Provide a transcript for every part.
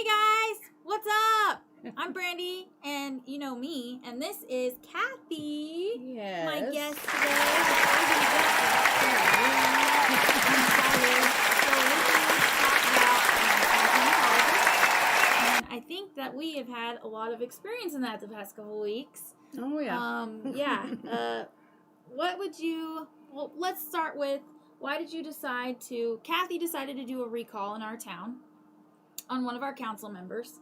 Hey guys, what's up? I'm Brandy, and you know me, and this is Kathy, my guest today. And I think that we have had a lot of experience in that the past couple of weeks. Oh, yeah. What would you, well, let's start with, why did you decide to, Kathy decided to do a recall in our town on one of our council members.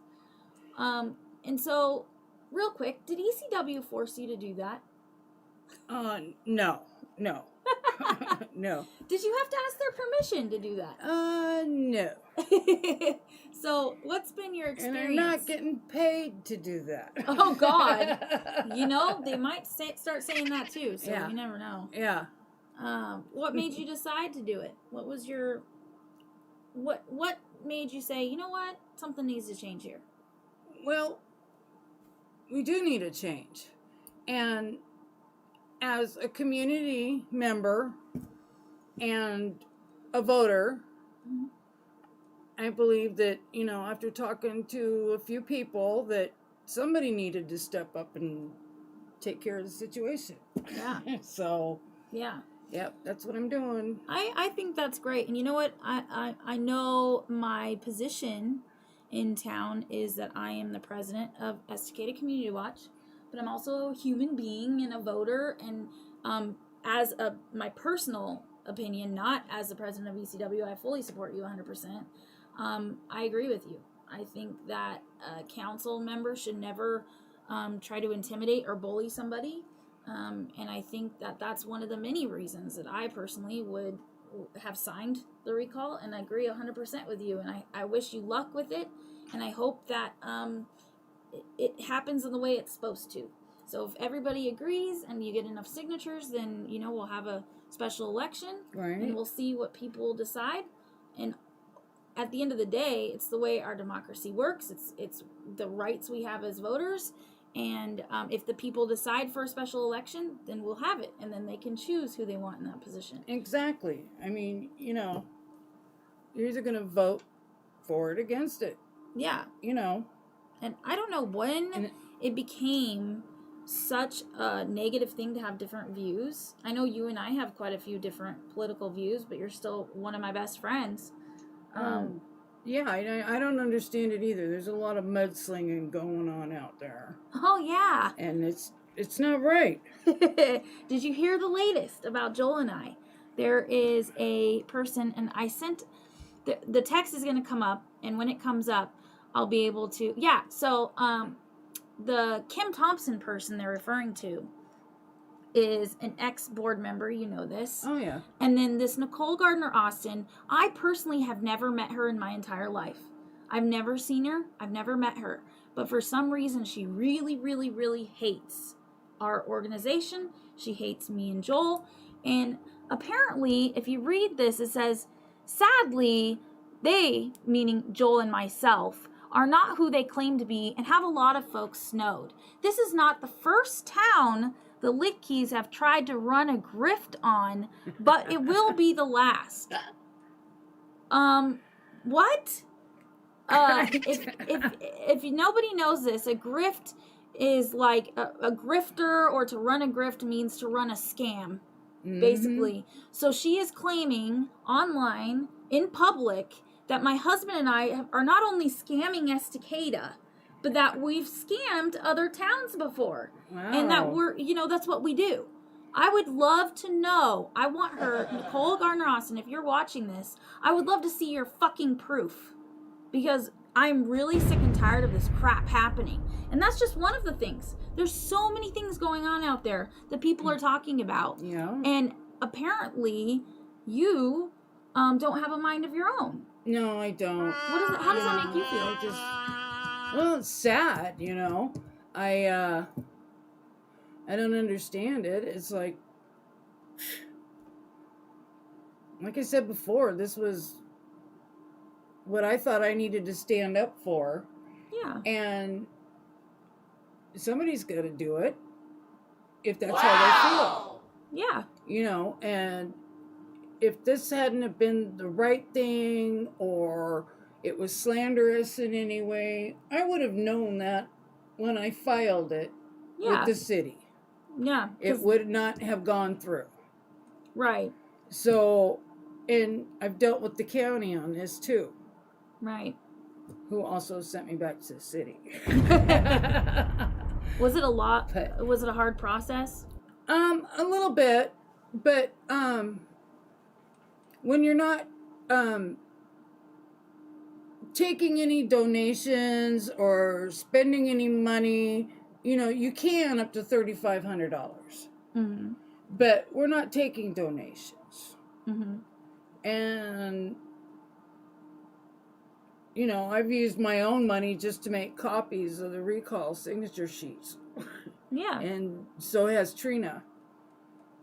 And so, real quick, did ECW force you to do that? No. No. Did you have to ask their permission to do that? No. So, what's been your experience? And I'm not getting paid to do that. Oh, God. You know, they might start saying that, too, so you never know. Yeah. What made you decide to do it? What was your... What made you say, you know what? Something needs to change here. Well, we do need a change. And as a community member and a voter, I believe that, after talking to a few people, that somebody needed to step up and take care of the situation. Yeah. So, yeah. Yep, that's what I'm doing. I think that's great. And you know what? I know my position in town is that I am the president of Katy Community Watch, but I'm also a human being and a voter. And my personal opinion, not as the president of ECW, I fully support you 100%. I agree with you. I think that a council member should never try to intimidate or bully somebody. And I think that that's one of the many reasons that I personally would have signed the recall, and I agree 100% with you, and I wish you luck with it, and I hope that it happens in the way it's supposed to. So if everybody agrees and you get enough signatures, then, we'll have a special election, right, and we'll see what people decide, and at the end of the day, it's the way our democracy works, it's the rights we have as voters. And if the people decide for a special election, then we'll have it. And then they can choose who they want in that position. Exactly. I mean, you're either going to vote for it or against it. Yeah. And I don't know when it became such a negative thing to have different views. I know you and I have quite a few different political views, but you're still one of my best friends. Yeah, I don't understand it either. There's a lot of mudslinging going on out there. Oh, yeah. And it's not right. Did you hear the latest about Joel and I? There is a person, and I sent... The text is going to come up, and when it comes up, I'll be able to... Yeah, so the Kim Thompson person they're referring to is an ex-board member, you know this. Oh, yeah. And then this Nicole Gardner-Austin, I personally have never met her in my entire life. I've never seen her. I've never met her. But for some reason, she really, really, really hates our organization. She hates me and Joel. And apparently, if you read this, it says, sadly, they, meaning Joel and myself, are not who they claim to be and have a lot of folks snowed. This is not the first town the Litkeys have tried to run a grift on, but it will be the last. What? If nobody knows this, a grift is like a grifter, or to run a grift means to run a scam, basically. So she is claiming online, in public, that my husband and I are not only scamming Estacada, but that we've scammed other towns before. Wow. And that we're, that's what we do. I would love to know. I want her, Nicole Gardner-Austin, if you're watching this, I would love to see your fucking proof. Because I'm really sick and tired of this crap happening. And that's just one of the things. There's so many things going on out there that people are talking about. Yeah. And apparently, you don't have a mind of your own. No, I don't. How does that make you feel? Well, it's sad, I don't understand it. It's like I said before, this was what I thought I needed to stand up for. Yeah. And somebody's got to do it if that's how they feel. Yeah. And if this hadn't have been the right thing, or it was slanderous in any way, I would have known that when I filed it with the city. Yeah. It would not have gone through. Right. So, and I've dealt with the county on this too. Right. Who also sent me back to the city. Was it a lot? Was it a hard process? A little bit, but when you're not taking any donations or spending any money, you can up to $3,500. Mm-hmm. But we're not taking donations. Mm-hmm. And I've used my own money just to make copies of the recall signature sheets. Yeah. And so has Trina,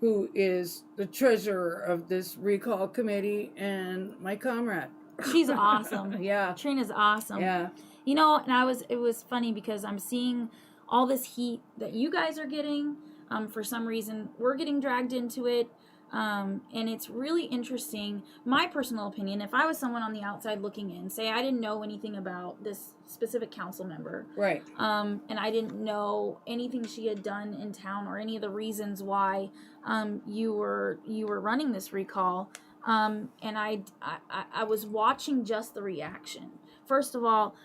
who is the treasurer of this recall committee and my comrade. She's awesome. Yeah. Trina's awesome. Yeah. And it was funny because I'm seeing all this heat that you guys are getting. For some reason, we're getting dragged into it. And it's really interesting. My personal opinion, if I was someone on the outside looking in, say I didn't know anything about this specific council member. Right. And I didn't know anything she had done in town or any of the reasons why you were running this recall. And I was watching just the reaction. First of all,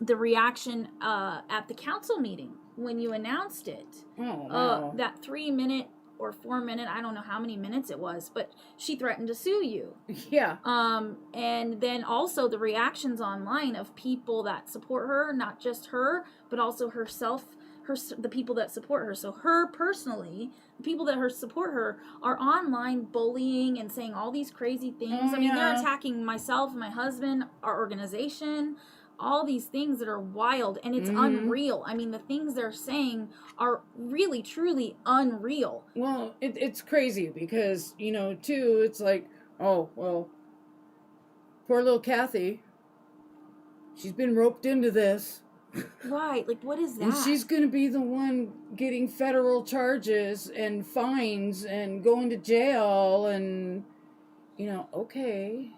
the reaction at the council meeting when you announced it. Oh, wow. That 3 minute or 4 minute, I don't know how many minutes it was, but she threatened to sue you. Yeah. And then also the reactions online of people that support her, not just her, but also herself, the people that support her. So her personally, the people that support her are online bullying and saying all these crazy things. I mean, they're attacking myself, my husband, our organization, all these things that are wild, and it's unreal. I mean, the things they're saying are really, truly unreal. Well, it's crazy because, too, it's like, oh, well, poor little Kathy, she's been roped into this. Right, like, what is that? And she's going to be the one getting federal charges and fines and going to jail and, okay.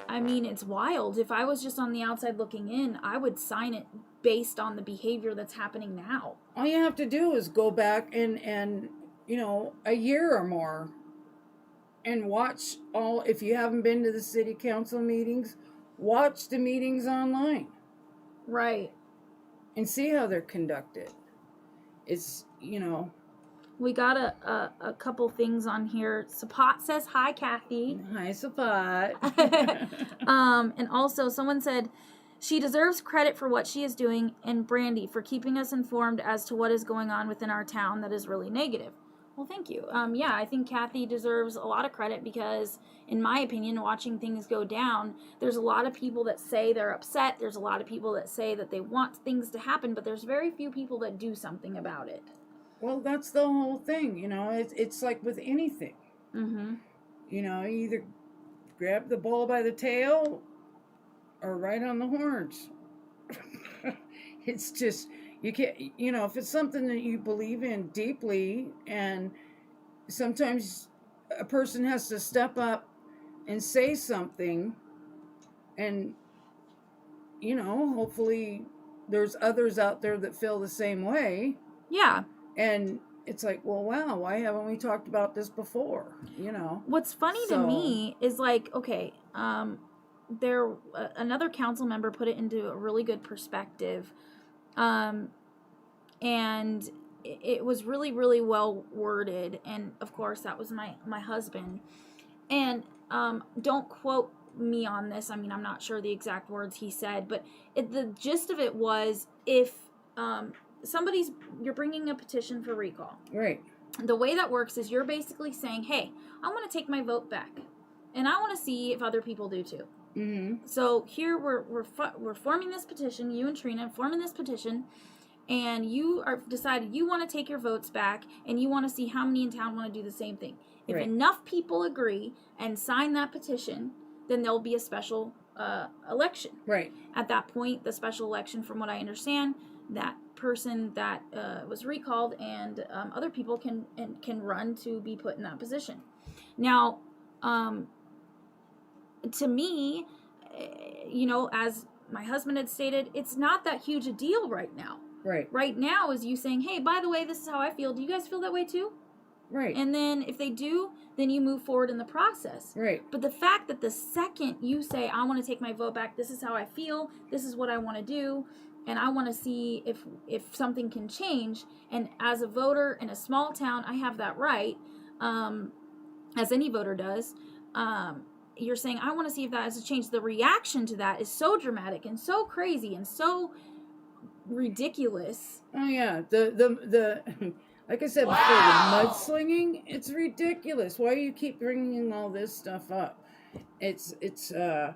I mean, it's wild. If I was just on the outside looking in, I would sign it based on the behavior that's happening now. All you have to do is go back and a year or more and watch if you haven't been to the city council meetings, watch the meetings online. Right. And see how they're conducted. It's, We got a couple things on here. Sapat says, hi, Kathy. Hi, Sapat. And also someone said, she deserves credit for what she is doing, and Brandy for keeping us informed as to what is going on within our town that is really negative. Well, thank you. Yeah, I think Kathy deserves a lot of credit because, in my opinion, watching things go down, there's a lot of people that say they're upset. There's a lot of people that say that they want things to happen, but there's very few people that do something about it. Well, that's the whole thing, it's like with anything. Mm-hmm. You either grab the bull by the tail or right on the horns. It's just, you can't, if it's something that you believe in deeply, and sometimes a person has to step up and say something, and, hopefully there's others out there that feel the same way. Yeah. And it's like, well, wow, why haven't we talked about this before? What's funny to me is like, okay, another council member put it into a really good perspective, and it was really, really well worded. And of course, that was my husband. And don't quote me on this. I mean, I'm not sure the exact words he said, but the gist of it was if you're bringing a petition for recall. Right. The way that works is you're basically saying, hey, I want to take my vote back, and I want to see if other people do too. Mm-hmm. So here we're forming this petition, you and Trina forming this petition, and you are decided you want to take your votes back, and you want to see how many in town want to do the same thing. If enough people agree and sign that petition, then there'll be a special election. Right. At that point, the special election, from what I understand, that person that was recalled and other people can run to be put in that position. Now, to me, as my husband had stated, it's not that huge a deal right now. Right. Right now is you saying, hey, by the way, this is how I feel. Do you guys feel that way too? Right. And then if they do, then you move forward in the process. Right. But the fact that the second you say, I want to take my vote back, this is how I feel, this is what I want to do, and I want to see if something can change, and as a voter in a small town, I have that right, as any voter does, you're saying, I want to see if that has to change. The reaction to that is so dramatic and so crazy and so ridiculous. Oh, yeah. The like I said before, the mudslinging, it's ridiculous. Why do you keep bringing all this stuff up? It's and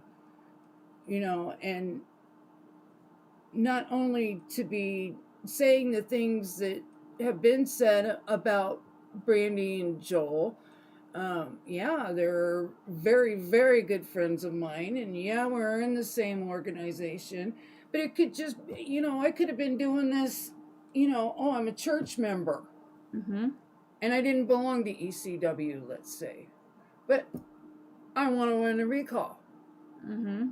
not only to be saying the things that have been said about Brandy and Joel. They're very, very good friends of mine, and we're in the same organization. But it could just, I could have been doing this, I'm a church member. Mm-hmm. And I didn't belong to ECW, let's say. But I want to win a recall. Mm-hmm.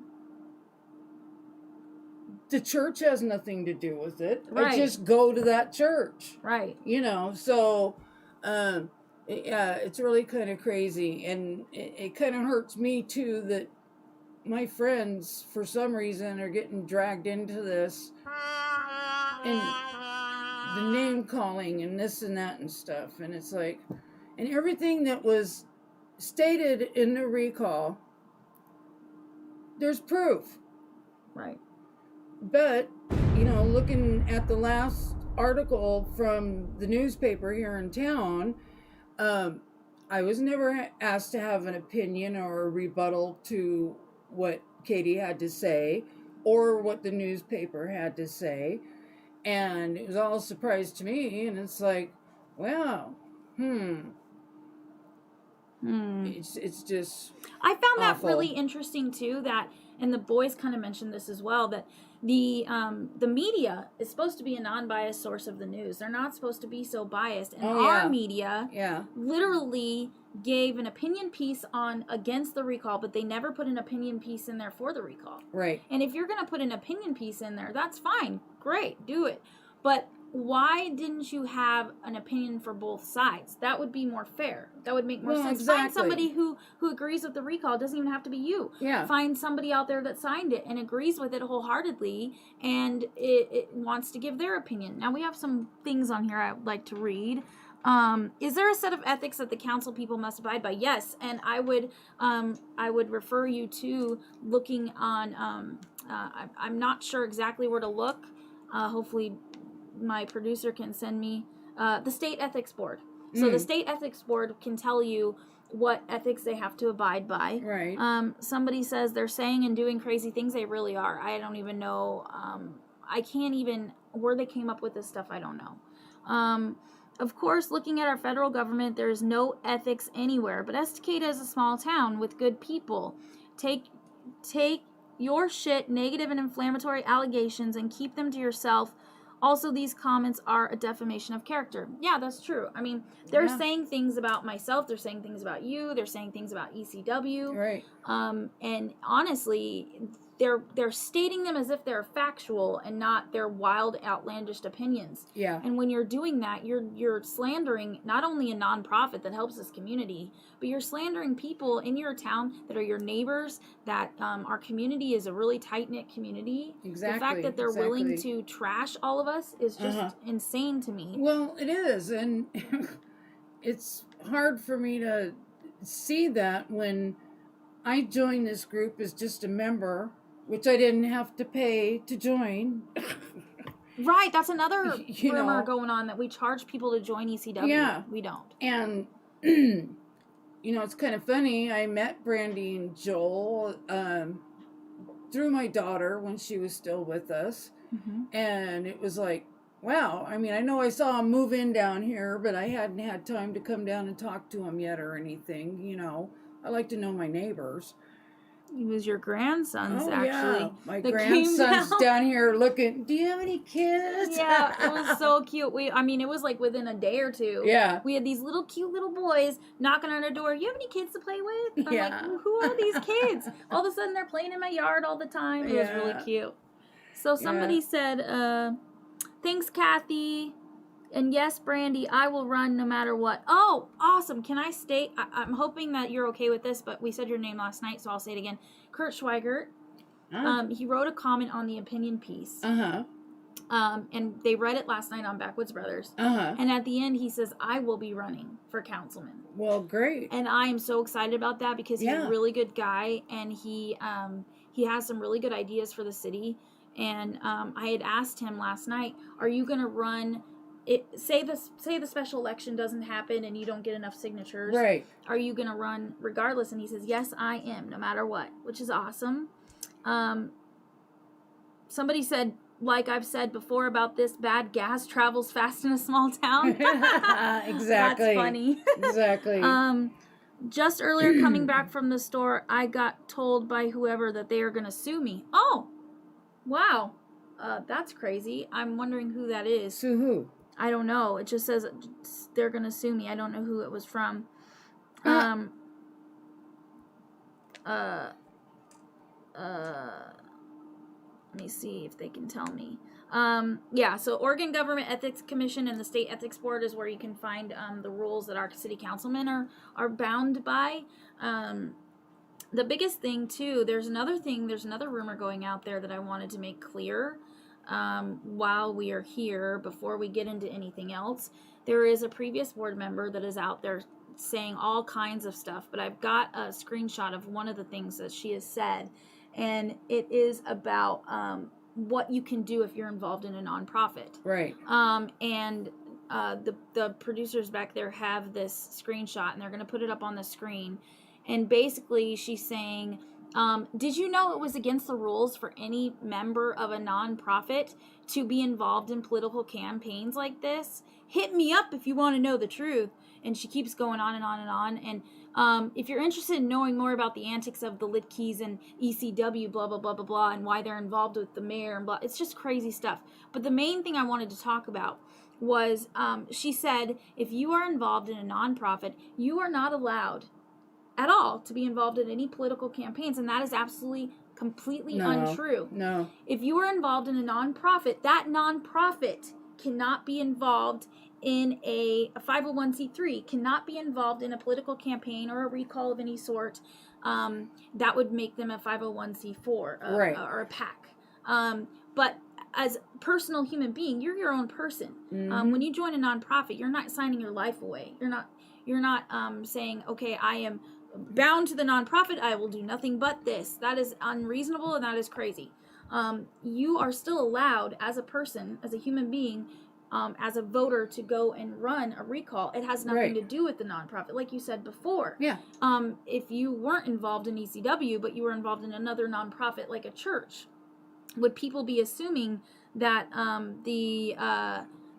The church has nothing to do with it. Right. I just go to that church. Right. So it's really kind of crazy. And it kind of hurts me, too, that my friends, for some reason, are getting dragged into this. And the name calling and this and that and stuff. And it's like, and everything that was stated in the recall, there's proof. Right. But, looking at the last article from the newspaper here in town, I was never asked to have an opinion or a rebuttal to what Katy had to say or what the newspaper had to say. And it was all a surprise to me, and it's like, wow, It's just I found that awful. really interesting too, that, and the boys kind of mentioned this as well, that the media is supposed to be a non-biased source of the news. They're not supposed to be so biased. And our media literally gave an opinion piece against the recall, but they never put an opinion piece in there for the recall. Right. And if you're going to put an opinion piece in there, that's fine. Great. Do it. But why didn't you have an opinion for both sides? That would be more fair. That would make more sense. Exactly. Find somebody who agrees with the recall. It doesn't even have to be you. Yeah. Find somebody out there that signed it and agrees with it wholeheartedly, and it wants to give their opinion. Now, we have some things on here I would like to read. Is there a set of ethics that the council people must abide by? Yes, and I would refer you to looking on. I'm not sure exactly where to look. Hopefully, my producer can send me the state ethics board. So the state ethics board can tell you what ethics they have to abide by. Right. Somebody says they're saying and doing crazy things. They really are. I don't even know. I can't even, where they came up with this stuff, I don't know. Of course, looking at our federal government, there is no ethics anywhere. But Estacada is a small town with good people. Take your shit, negative and inflammatory allegations, and keep them to yourself. Also, these comments are a defamation of character. Yeah, that's true. I mean, they're saying things about myself. They're saying things about you. They're saying things about ECW. Right. And honestly, they're stating them as if they're factual and not their wild, outlandish opinions. Yeah. And when you're doing that, you're slandering not only a nonprofit that helps this community, but you're slandering people in your town that are your neighbors, that our community is a really tight-knit community. Exactly. The fact that they're willing to trash all of us is just insane to me. Well, it is, and it's hard for me to see that when I joined this group as just a member, which I didn't have to pay to join. Right, that's another rumor going on, that we charge people to join ECW. Yeah. We don't. And, it's kind of funny. I met Brandy and Joel through my daughter when she was still with us. Mm-hmm. And it was like, wow. I mean, I know I saw him move in down here, but I hadn't had time to come down and talk to him yet or anything, I like to know my neighbors. It was your grandsons, Oh, actually. yeah. My that grandson's came down here looking, do you have any kids? Yeah, it was so cute. It was like within a day or two. Yeah. We had these cute little boys knocking on our door. You have any kids to play with? I'm Yeah. like, who are these kids? All of a sudden, they're playing in my yard all the time. It was really cute. So somebody said, thanks, Kathy. And yes, Brandy, I will run no matter what. Oh, awesome. Can I state? I'm hoping that you're okay with this, but we said your name last night, so I'll say it again. Kurt Schweigert. He wrote a comment on the opinion piece. And they read it last night on Backwoods Brothers. And at the end, he says, I will be running for councilman. Well, great. And I am so excited about that because he's a really good guy, and he has some really good ideas for the city. And I had asked him last night, are you going to run... Say the special election doesn't happen and you don't get enough signatures. Right. Are you going to run regardless? And he says, yes, I am, no matter what, which is awesome. Somebody said, like I've said before about this, bad gas travels fast in a small town. Exactly. That's funny. Exactly. Just earlier coming back from the store, I got told by whoever that they are going to sue me. Oh, wow. That's crazy. I'm wondering who that is. Sue who? I don't know. It just says they're going to sue me. I don't know who it was from. Let me see if they can tell me. So Oregon Government Ethics Commission and the State Ethics Board is where you can find the rules that our city councilmen are bound by. The biggest thing, too, there's another rumor going out there that I wanted to make clear. While we are here, before we get into anything else, there is a previous board member that is out there saying all kinds of stuff, but I've got a screenshot of one of the things that she has said, and it is about what you can do if you're involved in a nonprofit. Right. The producers back there have this screenshot, and they're going to put it up on the screen, and basically she's saying, did you know it was against the rules for any member of a nonprofit to be involved in political campaigns like this? Hit me up if you want to know the truth. And she keeps going on and on and on. And if you're interested in knowing more about the antics of the Litkeys and ECW, blah, blah, blah, blah, blah, and why they're involved with the mayor and blah, it's just crazy stuff. But the main thing I wanted to talk about was she said, if you are involved in a nonprofit, you are not allowed at all to be involved in any political campaigns, and that is absolutely completely untrue. No. If you are involved in a nonprofit, that nonprofit cannot be involved in a 501c3, cannot be involved in a political campaign or a recall of any sort. That would make them a 501c4 right. Or a PAC. But as a personal human being, you're your own person. Mm-hmm. When you join a nonprofit, you're not signing your life away. You're not saying, okay, I am bound to the nonprofit, I will do nothing but this. That is unreasonable and that is crazy. You are still allowed as a person, as a human being, as a voter to go and run a recall. It has nothing to do with the nonprofit, like you said before. Yeah. If you weren't involved in ECW, but you were involved in another nonprofit like a church, would people be assuming that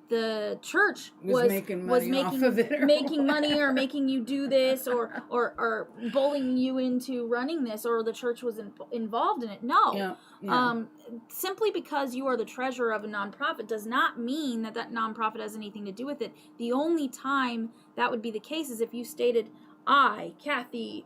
the church was making money off of it, making money or making you do this or bullying you into running this, or the church was involved in it? No. Yeah. Simply because you are the treasurer of a nonprofit does not mean that nonprofit has anything to do with it. The only time that would be the case is if you stated, I, Kathy,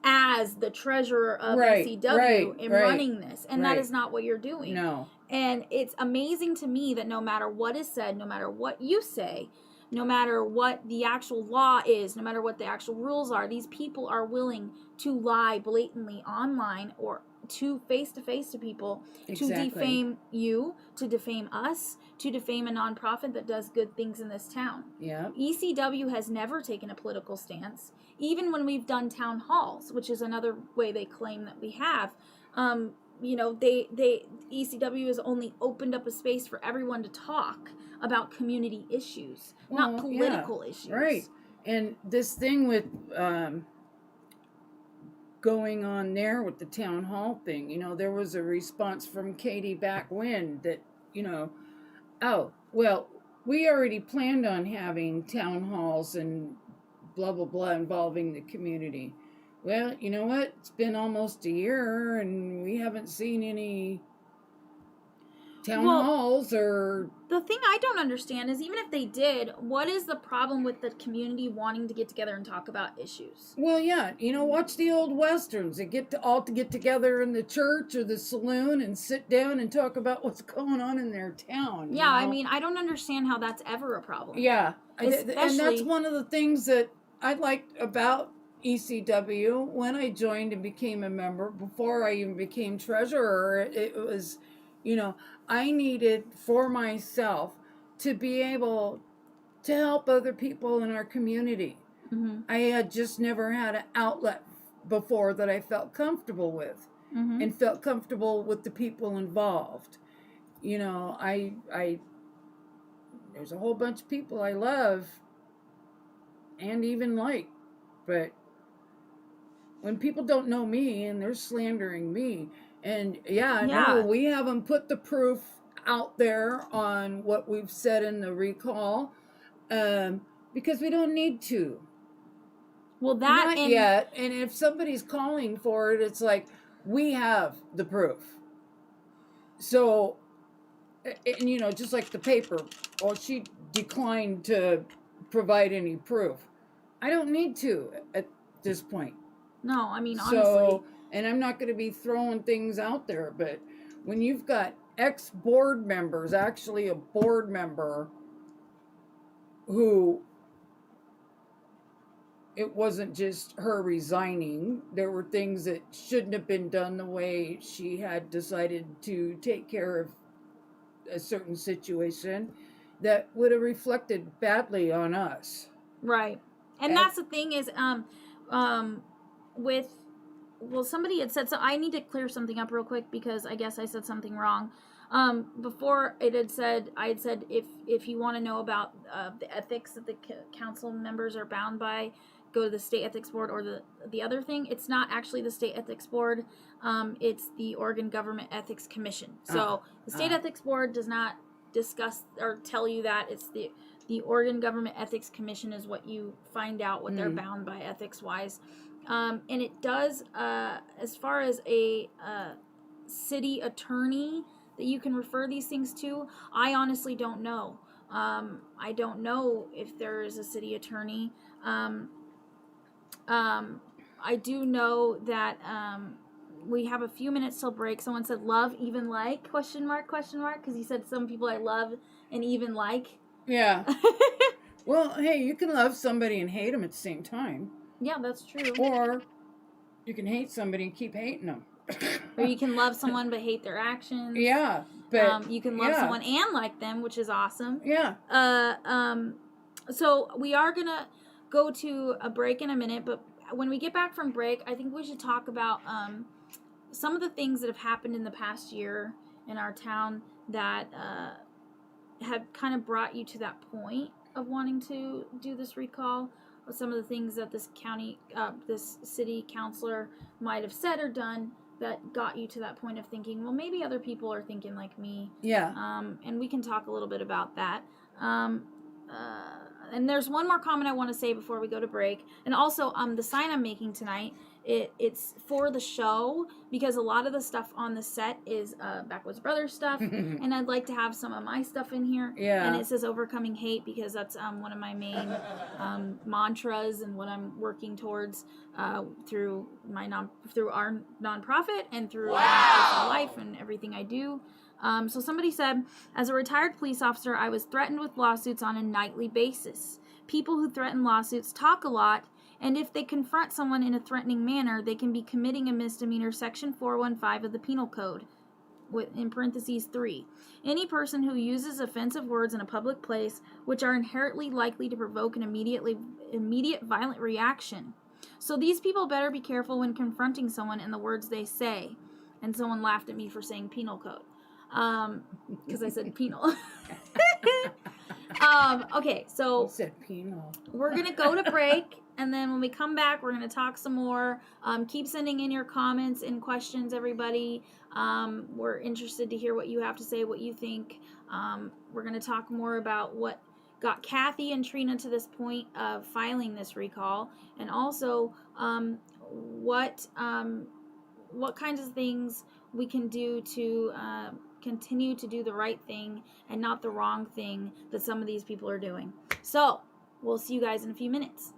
as the treasurer of ECW am running this. And that is not what you're doing. No. And it's amazing to me that no matter what is said, no matter what you say, no matter what the actual law is, no matter what the actual rules are, these people are willing to lie blatantly online or to face-to-face to people to defame you, to defame us, to defame a nonprofit that does good things in this town. Yeah. ECW has never taken a political stance, even when we've done town halls, which is another way they claim that we have. ECW has only opened up a space for everyone to talk about community issues, not political issues. Right. And this thing with going on there with the town hall thing, there was a response from Katy back when that, we already planned on having town halls and blah, blah, blah involving the community. Well, you know what? It's been almost a year, and we haven't seen any town halls or... The thing I don't understand is, even if they did, what is the problem with the community wanting to get together and talk about issues? Well, yeah, watch the old westerns. They get together in the church or the saloon and sit down and talk about what's going on in their town. Yeah, I mean, I don't understand how that's ever a problem. Yeah, and that's one of the things that I liked about ECW when I joined and became a member. Before I even became treasurer, it was, I needed for myself to be able to help other people in our community. Mm-hmm. I had just never had an outlet before that I felt comfortable with, and felt comfortable with the people involved. I there's a whole bunch of people I love and even like, but when people don't know me and they're slandering me, and no, we haven't put the proof out there on what we've said in the recall, because we don't need to. Well, not yet. And if somebody's calling for it, it's like, we have the proof. So, and just like the paper, well, she declined to provide any proof. I don't need to at this point. No, I mean, honestly. And I'm not going to be throwing things out there, but when you've got ex-board members, actually a board member who, it wasn't just her resigning, there were things that shouldn't have been done the way she had decided to take care of a certain situation, that would have reflected badly on us. Right. And that's the thing is, somebody had said, so I need to clear something up real quick, because I guess I said something wrong. Before I had said if you want to know about the ethics that the council members are bound by, go to the state ethics board, or the other thing. It's not actually the state ethics board. It's the Oregon Government Ethics Commission. So the state ethics board does not discuss or tell you that. It's the Oregon Government Ethics Commission is what you find out what they're bound by ethics wise. And it does, as far as a city attorney that you can refer these things to, I honestly don't know. I don't know if there is a city attorney. I do know that we have a few minutes till break. Someone said love even like ? Because he said some people I love and even like. Yeah. Well, hey, you can love somebody and hate them at the same time. Yeah, that's true. Or you can hate somebody and keep hating them. Or you can love someone but hate their actions. Yeah, but you can love someone and like them, which is awesome. Yeah. So we are gonna go to a break in a minute, but when we get back from break, I think we should talk about some of the things that have happened in the past year in our town that have kind of brought you to that point of wanting to do this recall. Some of the things that this city councilor might have said or done that got you to that point of thinking, well, maybe other people are thinking like me. Yeah. And we can talk a little bit about that. And there's one more comment I want to say before we go to break. And also, the sign I'm making tonight, it's for the show, because a lot of the stuff on the set is Backwoods Brothers stuff, and I'd like to have some of my stuff in here. Yeah. And it says overcoming hate, because that's one of my main mantras and what I'm working towards through our nonprofit and through my personal life and everything I do. So somebody said, as a retired police officer, I was threatened with lawsuits on a nightly basis. People who threaten lawsuits talk a lot, and if they confront someone in a threatening manner, they can be committing a misdemeanor, section 415 of the Penal Code, in parentheses 3. Any person who uses offensive words in a public place, which are inherently likely to provoke an immediate violent reaction. So these people better be careful when confronting someone in the words they say. And someone laughed at me for saying Penal Code. Because I said penal. Okay, so you said penal. We're gonna go to break, and then when we come back, we're gonna talk some more. Keep sending in your comments and questions, everybody. We're interested to hear what you have to say, what you think. We're gonna talk more about what got Kathy and Trina to this point of filing this recall, and also what kinds of things we can do to continue to do the right thing and not the wrong thing that some of these people are doing. So we'll see you guys in a few minutes.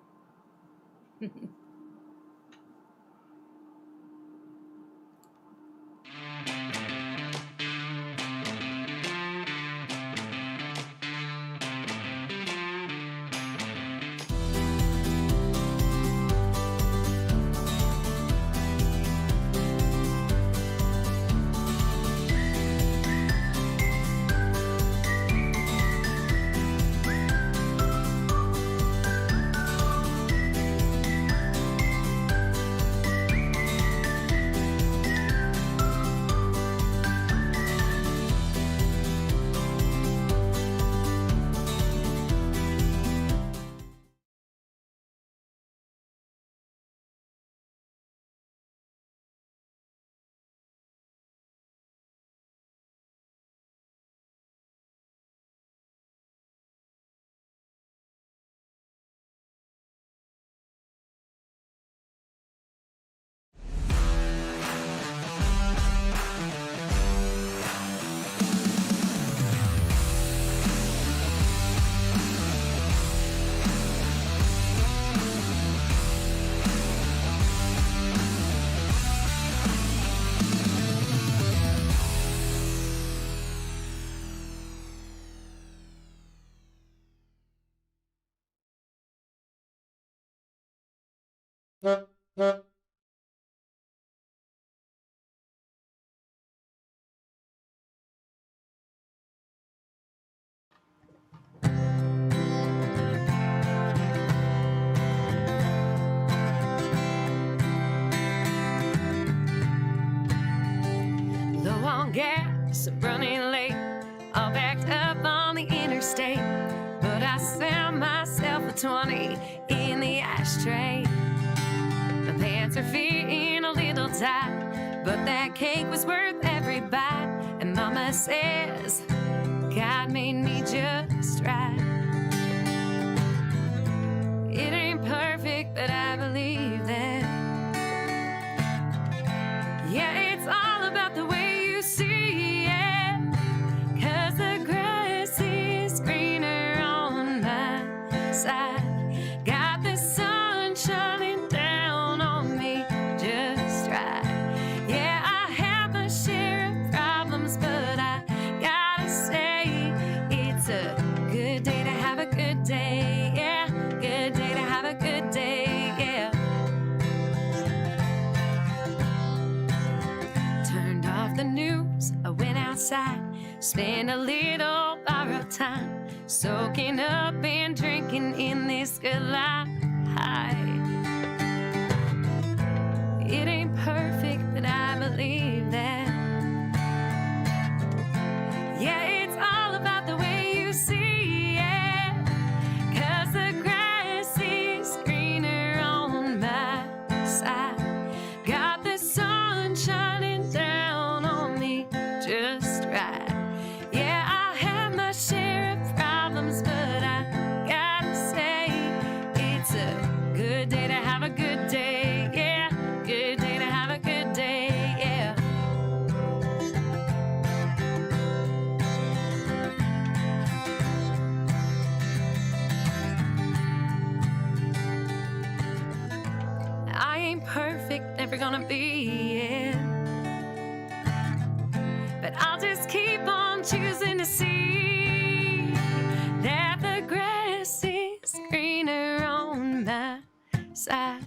Low on gas, I'm running late, all backed up on the interstate. But I found myself a 20 in the ashtray. My pants are fitting a little tight, but that cake was worth every bite. And Mama says God made me just right. It ain't perfect, but I believe that. Yeah, it's all about the way you see it, 'cause the grass is greener on my side. Got the sun shining down on me just right. Yeah, I have my share of problems, but I gotta say it's a good day to have a good day. Yeah, good day to have a good day. Yeah. Turned off the news, I went outside, spent a little borrowed time, soaking up and drinking in this good life. It ain't perfect, but I believe that. Yeah, it's all about the way you see it, 'cause the grass is greener on my side. Got the sun shining down on me just right. Yeah, I have my share of problems, but I gotta say it's a good day to have a good day. Yeah, good day to have a good day. Yeah. I ain't perfect, never gonna be, yeah. But I'll just keep on choosing to see that the grass is greener on my side.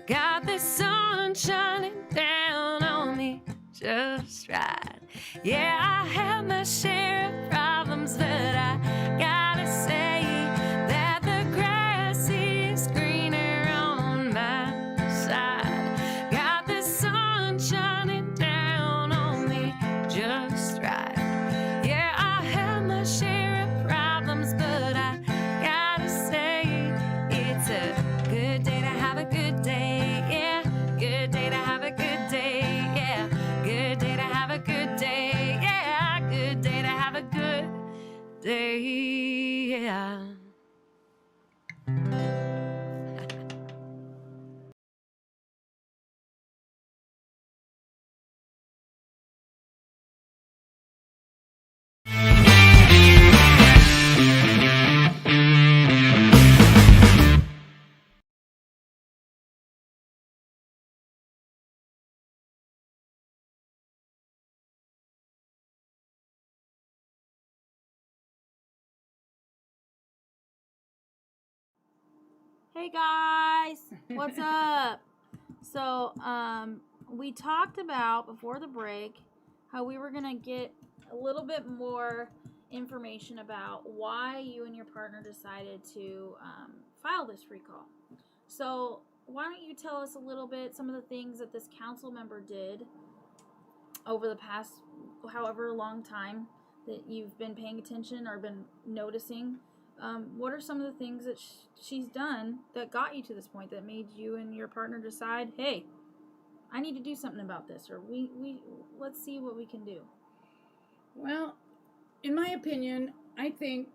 Got the sun shining down on me just right. Yeah, I have my share of problems, but I gotta say that the grass is greener on my side. Got the sun shining down on me just right. Yeah, I have my share of problems, but I gotta say it's a good day to have a good day. Yeah, good day to have a good day. Yeah, good day to have a good day. Yeah, good day to have a good Hey guys, what's up? So, we talked about before the break how we were gonna get a little bit more information about why you and your partner decided to file this recall. So, why don't you tell us a little bit some of the things that this council member did over the past however long time that you've been paying attention or been noticing? What are some of the things that she's done that got you to this point that made you and your partner decide, hey, I need to do something about this, or we let's see what we can do? Well, in my opinion, I think,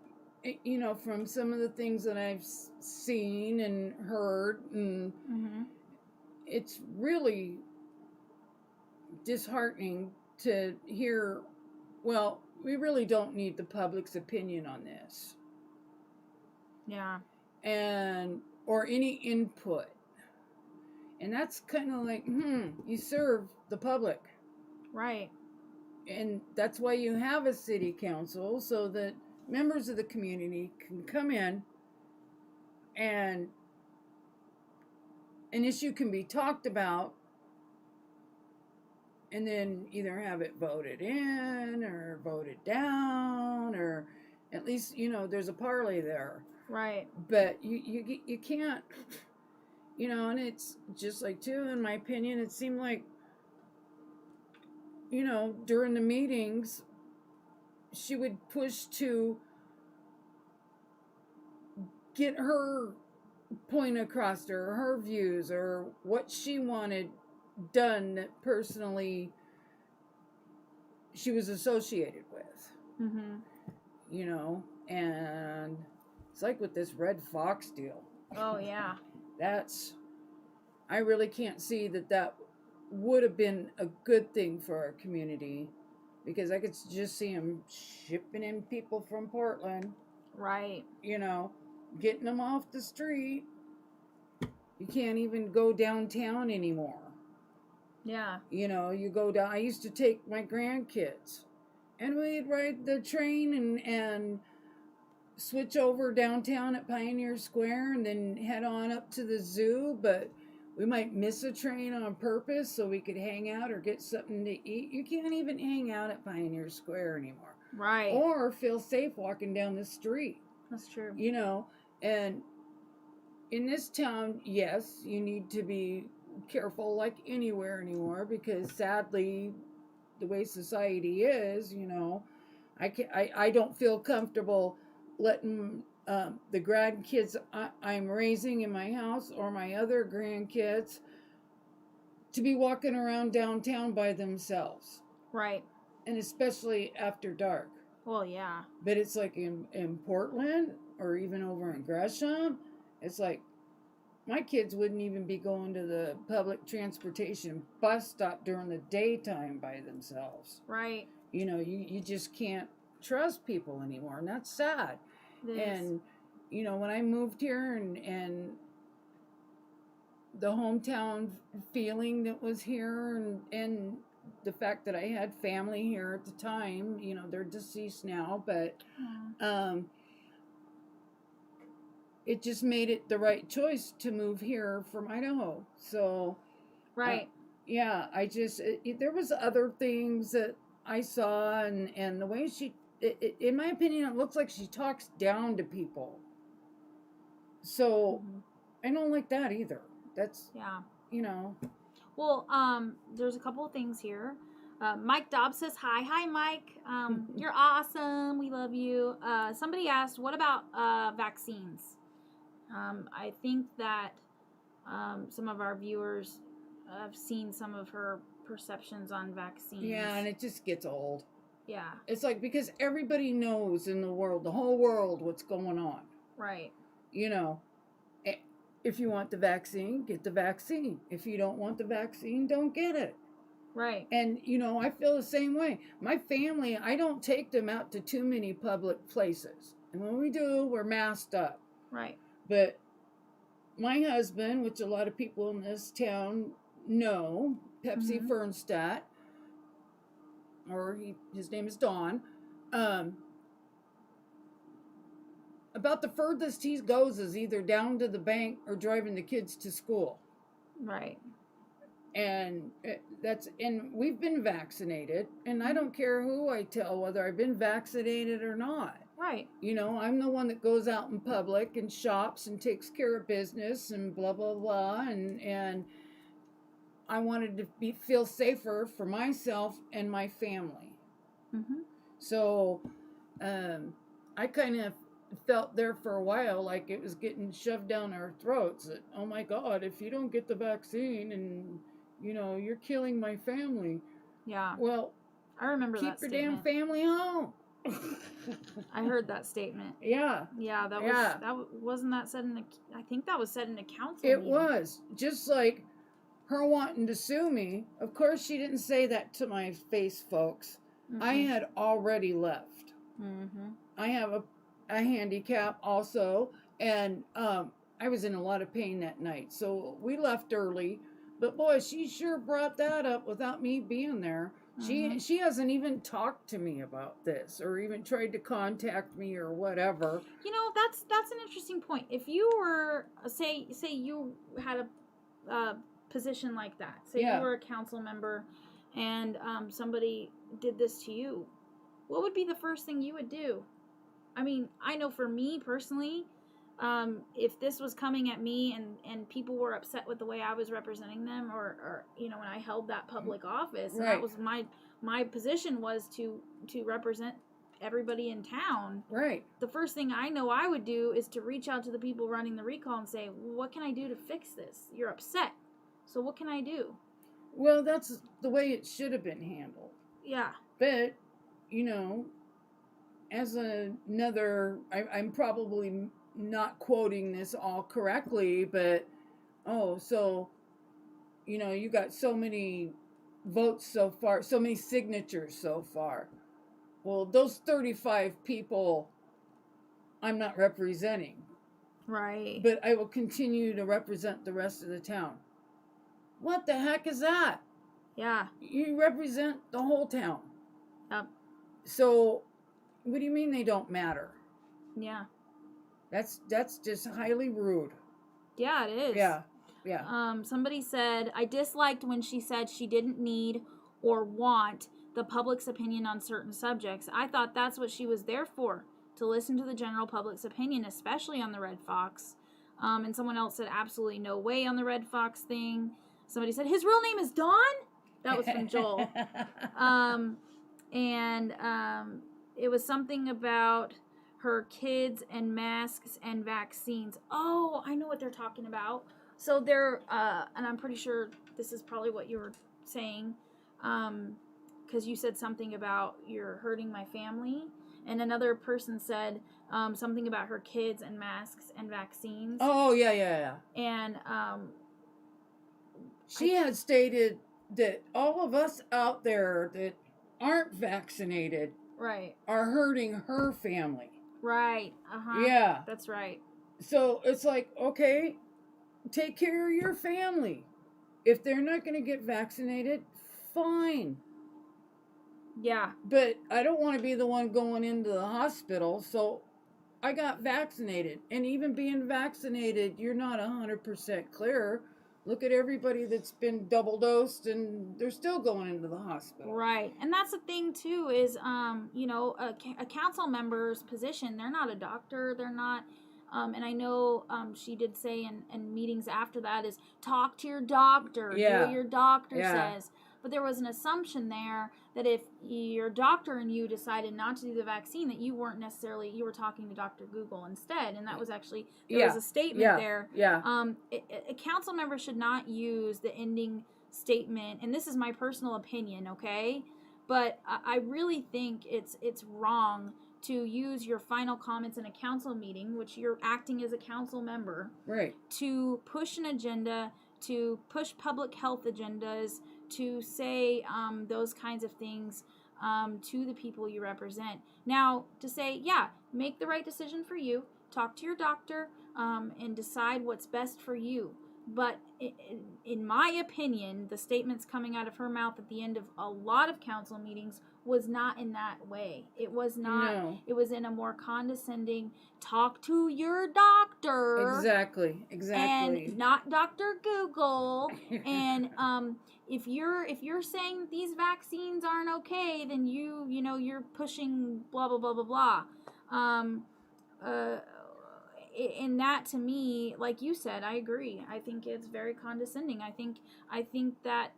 from some of the things that I've seen and heard, and it's really disheartening to hear, well, we really don't need the public's opinion on this. Yeah. Or any input. And that's kind of like, you serve the public. Right. And that's why you have a city council, so that members of the community can come in and an issue can be talked about and then either have it voted in or voted down, or at least, there's a parlay there. Right. But you can't, and it's just like, too, in my opinion, it seemed like, during the meetings, she would push to get her point across to her views or what she wanted done that personally she was associated with. And it's like with this Red Fox deal. Oh, yeah. I really can't see that would have been a good thing for our community, because I could just see them shipping in people from Portland. Right. Getting them off the street. You can't even go downtown anymore. Yeah. You go down. I used to take my grandkids, and we'd ride the train and switch over downtown at Pioneer Square and then head on up to the zoo, but we might miss a train on purpose so we could hang out or get something to eat. You can't even hang out at Pioneer Square anymore. Right. Or feel safe walking down the street. That's true. And in this town, yes, you need to be careful like anywhere anymore, because sadly, the way society is, I don't feel comfortable letting the grandkids I'm raising in my house or my other grandkids to be walking around downtown by themselves. Right. And especially after dark. Well, yeah. But it's like in Portland or even over in Gresham, it's like my kids wouldn't even be going to the public transportation bus stop during the daytime by themselves. Right. You just can't trust people anymore, and that's sad. And when I moved here and the hometown feeling that was here, and the fact that I had family here at the time, they're deceased now, but it just made it the right choice to move here from Idaho. So right. There was other things that I saw, and the way she, in my opinion, it looks like she talks down to people. So I don't like that either. That's, Well, there's a couple of things here. Mike Dobbs says hi. Hi, Mike. You're awesome. We love you. Somebody asked, what about vaccines? I think that some of our viewers have seen some of her perceptions on vaccines. Yeah, and it just gets old. Yeah. It's like, because everybody knows in the world, the whole world, what's going on. Right. If you want the vaccine, get the vaccine. If you don't want the vaccine, don't get it. Right. And, I feel the same way. My family, I don't take them out to too many public places. And when we do, we're masked up. Right. But my husband, which a lot of people in this town know, Pepsi Fernstedt, or his name is Don, about the furthest he goes is either down to the bank or driving the kids to school. Right. And and we've been vaccinated, and I don't care who I tell whether I've been vaccinated or not. Right. You know, I'm the one that goes out in public and shops and takes care of business and blah blah blah, and I wanted to feel safer for myself and my family. Mm-hmm. So I kind of felt there for a while like it was getting shoved down our throats that, oh my God, if you don't get the vaccine and, you know, you're killing my family. Yeah. Well, I remember that keep your damn statement. family home. I heard that statement. Yeah. Yeah, wasn't that said in I think that was said in a council It meeting. was. Just like her wanting to sue me. Of course she didn't say that to my face, folks. Mm-hmm. I had already left. Mm-hmm. I have a handicap also, and I was in a lot of pain that night, so we left early. But boy, she sure brought that up without me being there. Mm-hmm. She hasn't even talked to me about this or even tried to contact me or whatever. You know, that's an interesting point. If you were say you had a position like that, say Yeah. you were a council member, and somebody did this to you, what would be the first thing you would do? I mean, I know for me personally, if this was coming at me and people were upset with the way I was representing them, or you know, when I held that public office, and Right. that was my position was to represent everybody in town. Right. The first thing I know I would do is to reach out to the people running the recall and say, what can I do to fix this? You're upset, so what can I do? Well, that's the way it should have been handled. Yeah. But, you know, as another, I'm probably not quoting this all correctly, but, so, you know, you got so many votes so far, so many signatures so far. Well, those 35 people I'm not representing. Right. But I will continue to represent the rest of the town. What the heck is that? Yeah. You represent the whole town. Yep. So, what do you mean they don't matter? Yeah. That's just highly rude. Yeah, it is. Yeah. Yeah. Somebody said, I disliked when she said she didn't need or want the public's opinion on certain subjects. I thought that's what she was there for, to listen to the general public's opinion, especially on the Red Fox. And someone else said, absolutely no way on the Red Fox thing. Somebody said, his real name is Don? That was from Joel. It was something about her kids and masks and vaccines. Oh, I know what they're talking about. So they're, and I'm pretty sure this is probably what you were saying, because you said something about you're hurting my family. And another person said something about her kids and masks and vaccines. Oh, yeah. And she had stated that all of us out there that aren't vaccinated right are hurting her family. Right. Uh-huh. Yeah. That's right. So it's like, okay, take care of your family. If they're not going to get vaccinated, fine. Yeah. But I don't want to be the one going into the hospital, so I got vaccinated. And even being vaccinated, you're not 100% clear. Look at everybody that's been double dosed and they're still going into the hospital. Right. And that's the thing too is, you know, a council member's position, they're not a doctor. They're not, and I know she did say in meetings after that is talk to your doctor. Yeah. Do what your doctor Yeah. says. But there was an assumption there that if your doctor and you decided not to do the vaccine, that you weren't necessarily, you were talking to Dr. Google instead. And that was actually, there was a statement there. Yeah. A council member should not use the ending statement, and this is my personal opinion, okay? But I really think it's wrong to use your final comments in a council meeting, which you're acting as a council member, Right. to push an agenda, to push public health agendas, to say those kinds of things to the people you represent. Now, to say, yeah, make the right decision for you, talk to your doctor, and decide what's best for you. But in my opinion, the statements coming out of her mouth at the end of a lot of council meetings was not in that way. It was not. No. It was in a more condescending, talk to your doctor. Exactly. And not Dr. Google. And if you're saying that these vaccines aren't okay, then you're pushing blah blah blah blah blah. And that, to me, like you said, I agree. I think it's very condescending. I think that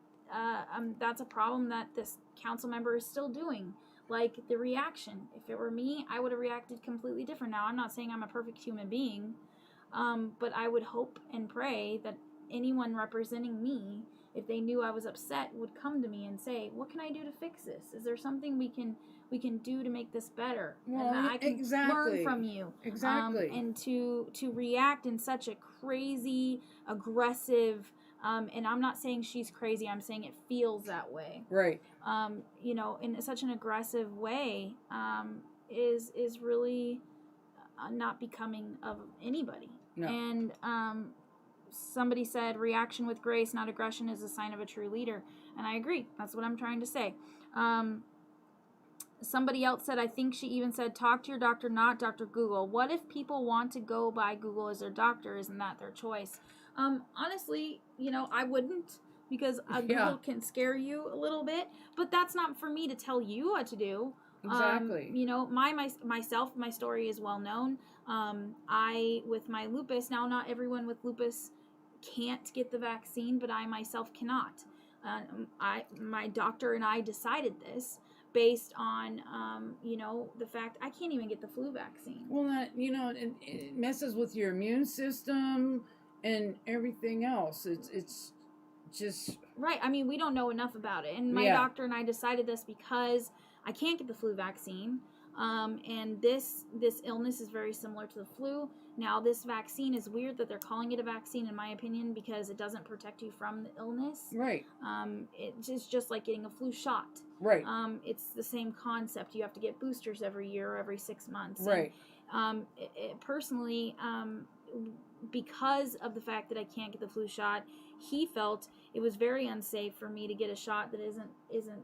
that's a problem that this council member is still doing. Like the reaction. If it were me, I would have reacted completely different. Now, I'm not saying I'm a perfect human being, but I would hope and pray that anyone representing me, if they knew I was upset, would come to me and say, "What can I do to fix this? Is there something we can do to make this better? Well, and that I can learn from you." Exactly. And to react in such a crazy, aggressive, and I'm not saying she's crazy. I'm saying it feels that way. Right. In such an aggressive way, is really not becoming of anybody. No. And somebody said reaction with grace, not aggression, is a sign of a true leader. And I agree. That's what I'm trying to say. Somebody else said, I think she even said, talk to your doctor, not Dr. Google. What if people want to go by Google as their doctor? Isn't that their choice? Honestly, I wouldn't, because Google can scare you a little bit. But that's not for me to tell you what to do. Exactly. My story is well known. With my lupus, now not everyone with lupus can't get the vaccine, but I myself cannot. My doctor and I decided this based on, the fact I can't even get the flu vaccine. Well, it messes with your immune system and everything else. It's just... Right. I mean, we don't know enough about it. And my doctor and I decided this because I can't get the flu vaccine. And this illness is very similar to the flu. Now, this vaccine is weird that they're calling it a vaccine, in my opinion, because it doesn't protect you from the illness. Right. It's just like getting a flu shot. Right. It's the same concept. You have to get boosters every year or every 6 months. Right. And, personally, because of the fact that I can't get the flu shot, he felt it was very unsafe for me to get a shot that isn't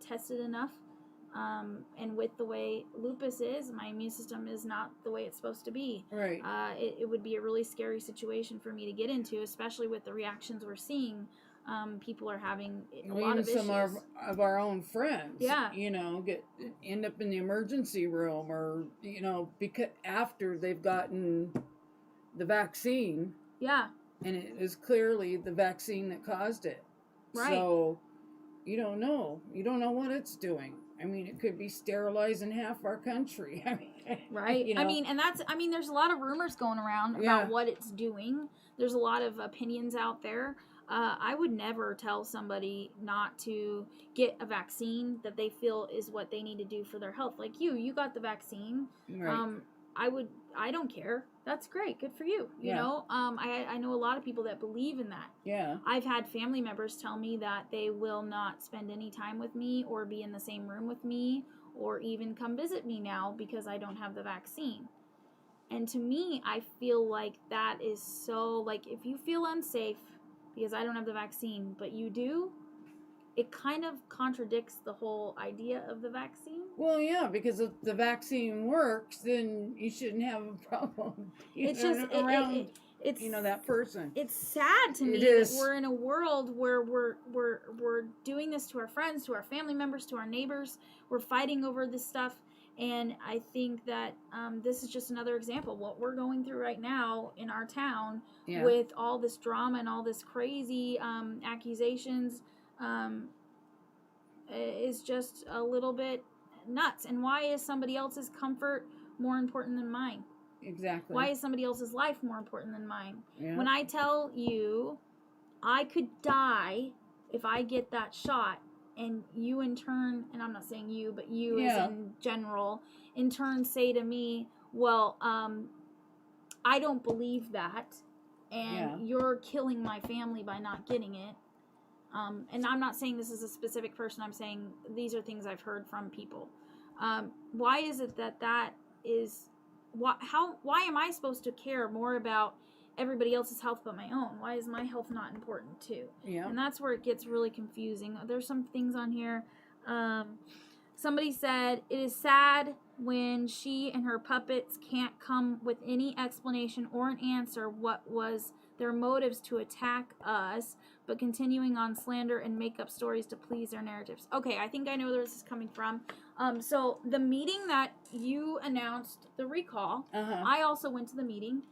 tested enough. And with the way lupus is, my immune system is not the way it's supposed to be. Right. It would be a really scary situation for me to get into, especially with the reactions we're seeing. People are having a lot of issues. Some of our own friends, yeah, end up in the emergency room, or because after they've gotten the vaccine. Yeah. And it is clearly the vaccine that caused it. Right. So you don't know what it's doing. I mean, it could be sterilizing half our country. Right. There's a lot of rumors going around about what it's doing. There's a lot of opinions out there. I would never tell somebody not to get a vaccine that they feel is what they need to do for their health. Like you got the vaccine. Right. I don't care. That's great. Good for you. You know, I know a lot of people that believe in that. Yeah. I've had family members tell me that they will not spend any time with me or be in the same room with me or even come visit me now because I don't have the vaccine. And to me, I feel like that is so, like, if you feel unsafe because I don't have the vaccine, but you do, it kind of contradicts the whole idea of the vaccine. Well, yeah, because if the vaccine works, then you shouldn't have a problem. It's that person. It's sad to me that we're in a world where we're doing this to our friends, to our family members, to our neighbors. We're fighting over this stuff, and I think that this is just another example. What we're going through right now in our town with all this drama and all this crazy accusations. Is just a little bit nuts. And why is somebody else's comfort more important than mine? Exactly. Why is somebody else's life more important than mine? Yeah. When I tell you I could die if I get that shot, and you in turn, and I'm not saying you, but you as in general, in turn say to me, well, I don't believe that, and you're killing my family by not getting it. And I'm not saying this is a specific person. I'm saying these are things I've heard from people. Why is it that is why am I supposed to care more about everybody else's health but my own? Why is my health not important too? Yeah. And that's where it gets really confusing. There's some things on here. Somebody said, it is sad when she and her puppets can't come with any explanation or an answer what was their motives to attack us, but continuing on slander and make up stories to please their narratives. Okay, I think I know where this is coming from. So the meeting that you announced the recall, I also went to the meeting,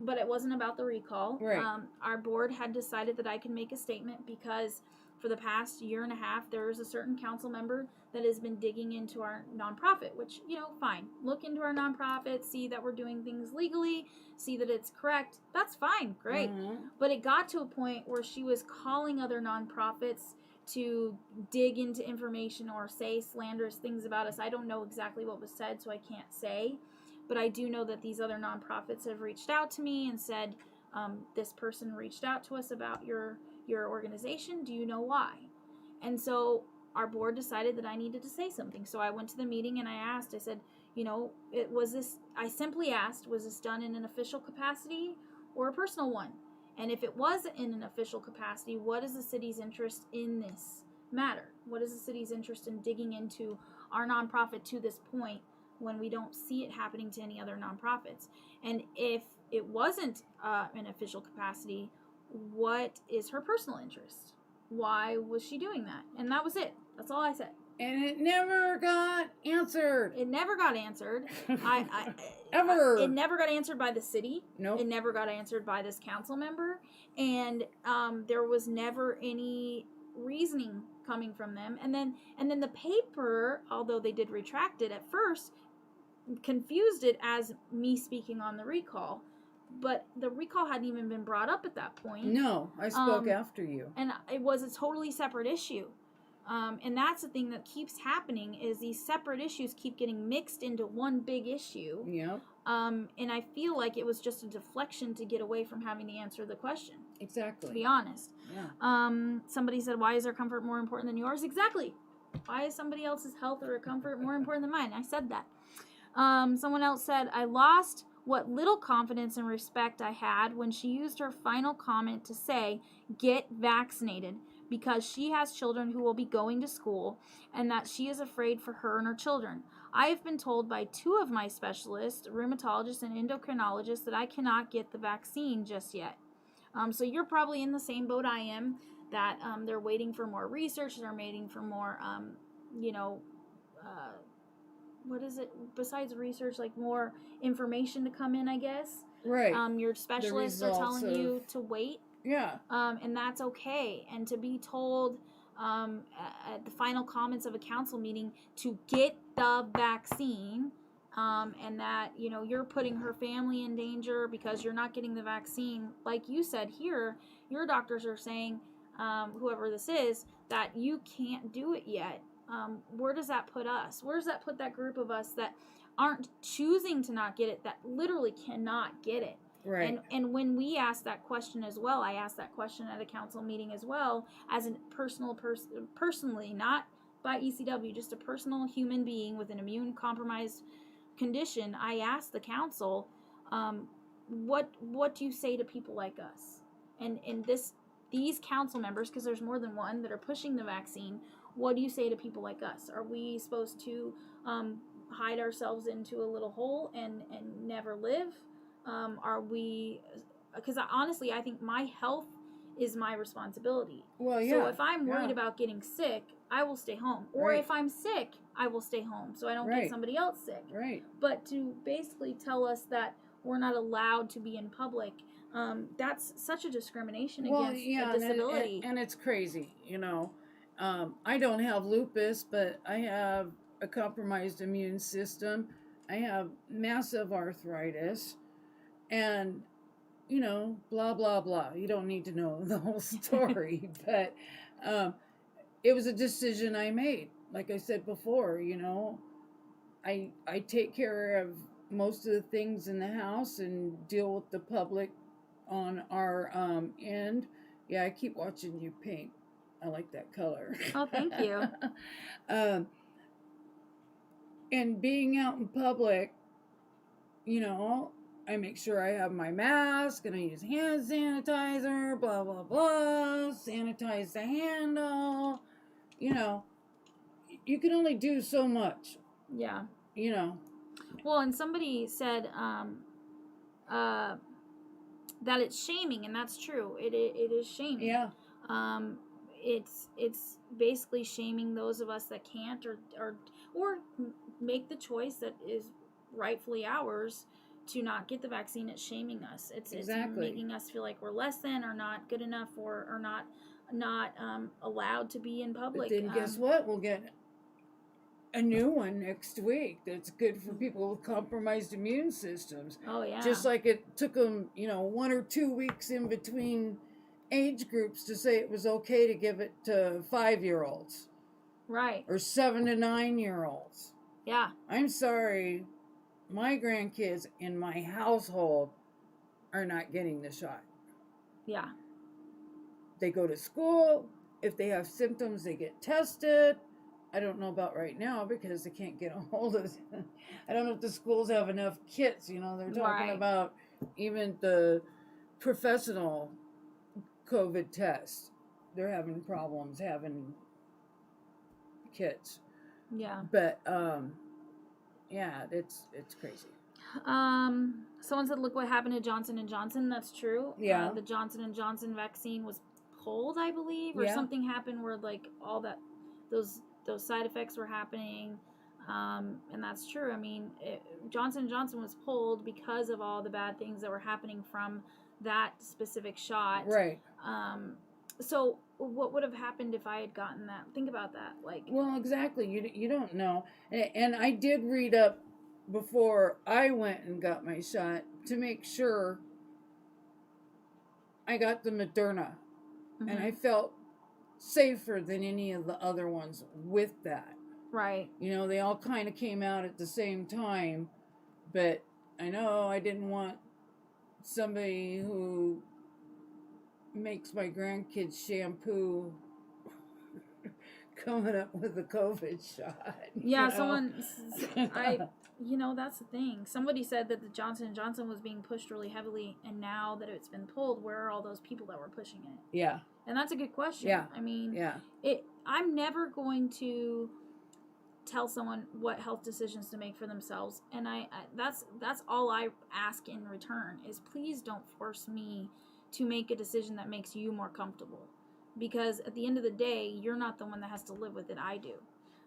but it wasn't about the recall. Right. Our board had decided that I could make a statement because for the past year and a half, there is a certain council member that has been digging into our nonprofit, which, fine. Look into our nonprofit, see that we're doing things legally, see that it's correct. That's fine, great. But it got to a point where she was calling other nonprofits to dig into information or say slanderous things about us. I don't know exactly what was said, so I can't say. But I do know that these other nonprofits have reached out to me and said, this person reached out to us about your organization. Do you know why? And so our board decided that I needed to say something. So I went to the meeting and I said, I simply asked, was this done in an official capacity or a personal one? And if it was in an official capacity, what is the city's interest in this matter? What is the city's interest in digging into our nonprofit to this point when we don't see it happening to any other nonprofits? And if it wasn't an official capacity, what is her personal interest? Why was she doing that? And that was it. That's all I said. And it never got answered. It never got answered. Ever. It never got answered by the city. Nope. It never got answered by this council member. And there was never any reasoning coming from them. And then the paper, although they did retract it at first, confused it as me speaking on the recall. But the recall hadn't even been brought up at that point. No, I spoke after you. And it was a totally separate issue. And that's the thing that keeps happening is these separate issues keep getting mixed into one big issue. Yeah. And I feel like it was just a deflection to get away from having to answer the question. Exactly. To be honest. Yeah. Somebody said, why is their comfort more important than yours? Exactly. Why is somebody else's health or comfort more important than mine? I said that. Someone else said, I lost what little confidence and respect I had when she used her final comment to say, get vaccinated, because she has children who will be going to school and that she is afraid for her and her children. I have been told by 2 of my specialists, rheumatologists and endocrinologists, that I cannot get the vaccine just yet. So you're probably in the same boat I am, that they're waiting for more research, they're waiting for more, what is it besides research, like more information to come in, I guess. Right. Your specialists are telling you to wait. Yeah. And that's okay. And to be told at the final comments of a council meeting to get the vaccine, and that, you're putting her family in danger because you're not getting the vaccine. Like you said here, your doctors are saying, whoever this is, that you can't do it yet. Where does that put us? Where does that put that group of us that aren't choosing to not get it, that literally cannot get it? Right. And when we asked that question as well, I asked that question at a council meeting as well, as a personally, not by ECW, just a personal human being with an immune compromised condition. I asked the council, what do you say to people like us? And these council members, because there's more than one that are pushing the vaccine, what do you say to people like us? Are we supposed to hide ourselves into a little hole and never live? Are we, because honestly, I think my health is my responsibility. Well, yeah. So if I'm worried about getting sick, I will stay home. Or if I'm sick, I will stay home so I don't get somebody else sick. Right. But to basically tell us that we're not allowed to be in public, that's such a discrimination against a disability. And it's crazy, I don't have lupus, but I have a compromised immune system. I have massive arthritis. And, blah, blah, blah. You don't need to know the whole story. But it was a decision I made. Like I said before, I take care of most of the things in the house and deal with the public on our end. Yeah, I keep watching you paint. I like that color. Oh, thank you. And being out in public, I make sure I have my mask and I use hand sanitizer, blah, blah, blah, sanitize the handle. You know, you can only do so much, Yeah. you know. Well, and somebody said that it's shaming, and that's true. It is shaming. Yeah. It's basically shaming those of us that can't or make the choice that is rightfully ours to not get the vaccine. It's shaming us. It's making us feel like we're less than or not good enough or not allowed to be in public. But then guess what? We'll get a new one next week that's good for people with compromised immune systems. Oh, yeah. Just like it took them, 1 or 2 weeks in between age groups to say it was okay to give it to 5-year-olds. Right. Or 7 to 9-year-olds. Yeah. I'm sorry, my grandkids in my household are not getting the shot. Yeah. They go to school. If they have symptoms, they get tested. I don't know about right now because they can't get a hold of it. I don't know if the schools have enough kits. They're talking about even the professional COVID tests. They're having problems having kits. Yeah. But, yeah, it's crazy. Someone said, look what happened to Johnson & Johnson. That's true. Yeah. The Johnson & Johnson vaccine was pulled, I believe, or something happened where, like, all that, those side effects were happening. And that's true. I mean, Johnson & Johnson was pulled because of all the bad things that were happening from that specific shot. Right. So what would have happened if I had gotten that? Think about that. Well, exactly. You don't know. And I did read up before I went and got my shot to make sure I got the Moderna. Mm-hmm. And I felt safer than any of the other ones with that. Right. They all kind of came out at the same time, but I know I didn't want somebody who makes my grandkids shampoo coming up with a COVID shot. Yeah, that's the thing. Somebody said that the Johnson & Johnson was being pushed really heavily, and now that it's been pulled, where are all those people that were pushing it? Yeah. And that's a good question. Yeah. I mean, yeah. I'm never going to tell someone what health decisions to make for themselves, and that's all I ask in return is please don't force me to make a decision that makes you more comfortable, because at the end of the day, you're not the one that has to live with it. I do.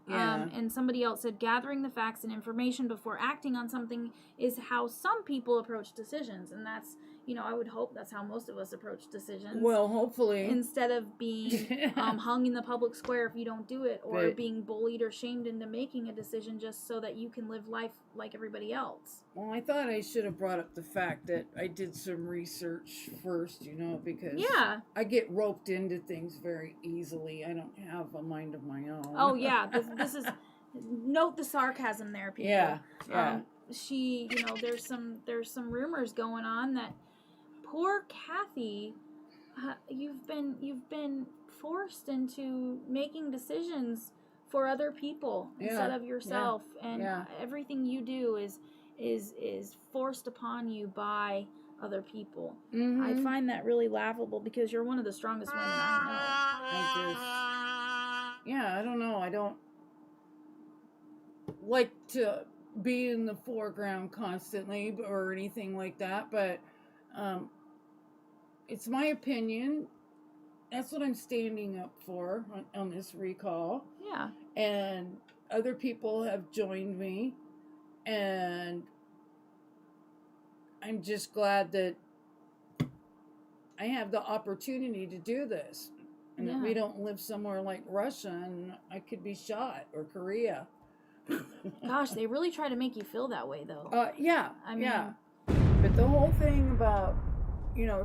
Yeah. And somebody else said, gathering the facts and information before acting on something is how some people approach decisions. And that's, I would hope that's how most of us approach decisions. Well, hopefully. Instead of being hung in the public square if you don't do it, or being bullied or shamed into making a decision just so that you can live life like everybody else. Well, I thought I should have brought up the fact that I did some research first, because I get roped into things very easily. I don't have a mind of my own. Oh, yeah. This is... Note the sarcasm there, people. Yeah. There's some rumors going on that poor Kathy, you've been forced into making decisions for other people instead of yourself, and everything you do is forced upon you by other people. Mm-hmm. I find that really laughable because you're one of the strongest women I know. I don't know. I don't like to be in the foreground constantly or anything like that, but it's my opinion. That's what I'm standing up for on this recall. Yeah. And other people have joined me, and I'm just glad that I have the opportunity to do this, and that we don't live somewhere like Russia and I could be shot, or Korea. Gosh, they really try to make you feel that way, though. But the whole thing about,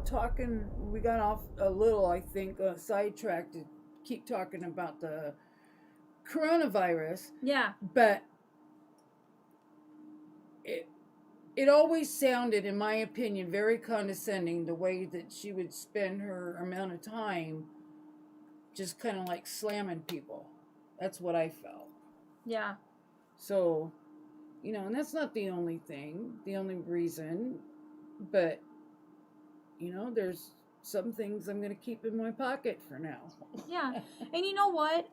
talking, we got off a little, I think, sidetracked to keep talking about the coronavirus. Yeah. But it always sounded, in my opinion, very condescending, the way that she would spend her amount of time just kind of like slamming people. That's what I felt. Yeah. So, and that's not the only thing, the only reason. But, there's some things I'm going to keep in my pocket for now. Yeah. And you know what?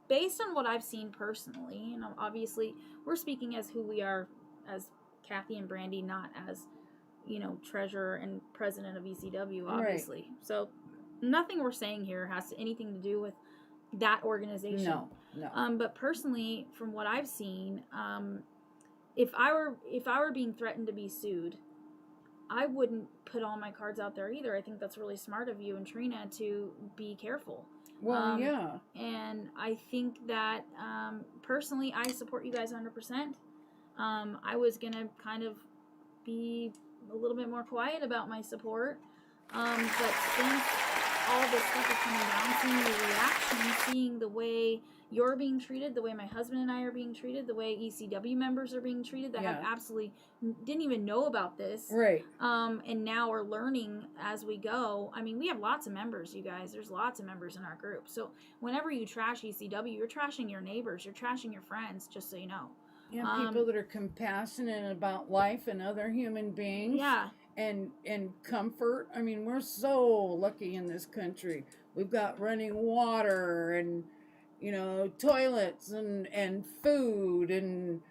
Based on what I've seen personally, and obviously we're speaking as who we are as Kathy and Brandy, not as, treasurer and president of ECW, obviously. Right. So nothing we're saying here has anything to do with that organization. No. But personally, from what I've seen, if I were being threatened to be sued, I wouldn't put all my cards out there either. I think that's really smart of you and Trina to be careful. Well, yeah. And I think that, personally, I support you guys 100%. I was going to kind of be a little bit more quiet about my support. But since all this stuff is coming down, seeing the reaction, seeing the way you're being treated, the way my husband and I are being treated, the way ECW members are being treated that have absolutely didn't even know about this. Right. And now are learning as we go. I mean, we have lots of members, you guys. There's lots of members in our group. So whenever you trash ECW, you're trashing your neighbors. You're trashing your friends, just so you know. Yeah, people that are compassionate about life and other human beings. Yeah. And comfort. I mean, we're so lucky in this country. We've got running water and, toilets and food and,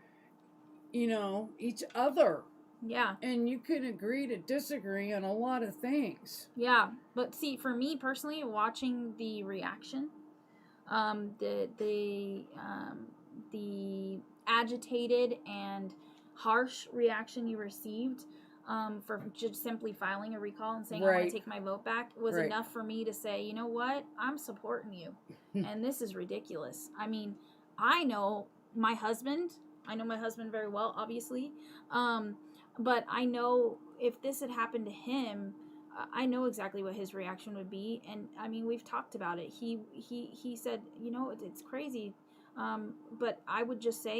each other. Yeah. And you can agree to disagree on a lot of things. Yeah. But see, for me personally, watching the reaction, the agitated and harsh reaction you received, for just simply filing a recall and saying I want to take my vote back was enough for me to say, you know what, I'm supporting you. And this is ridiculous. I mean, I know my husband very well, obviously. But I know if this had happened to him, I know exactly what his reaction would be. And I mean, we've talked about it. He said, it's crazy. But I would just say,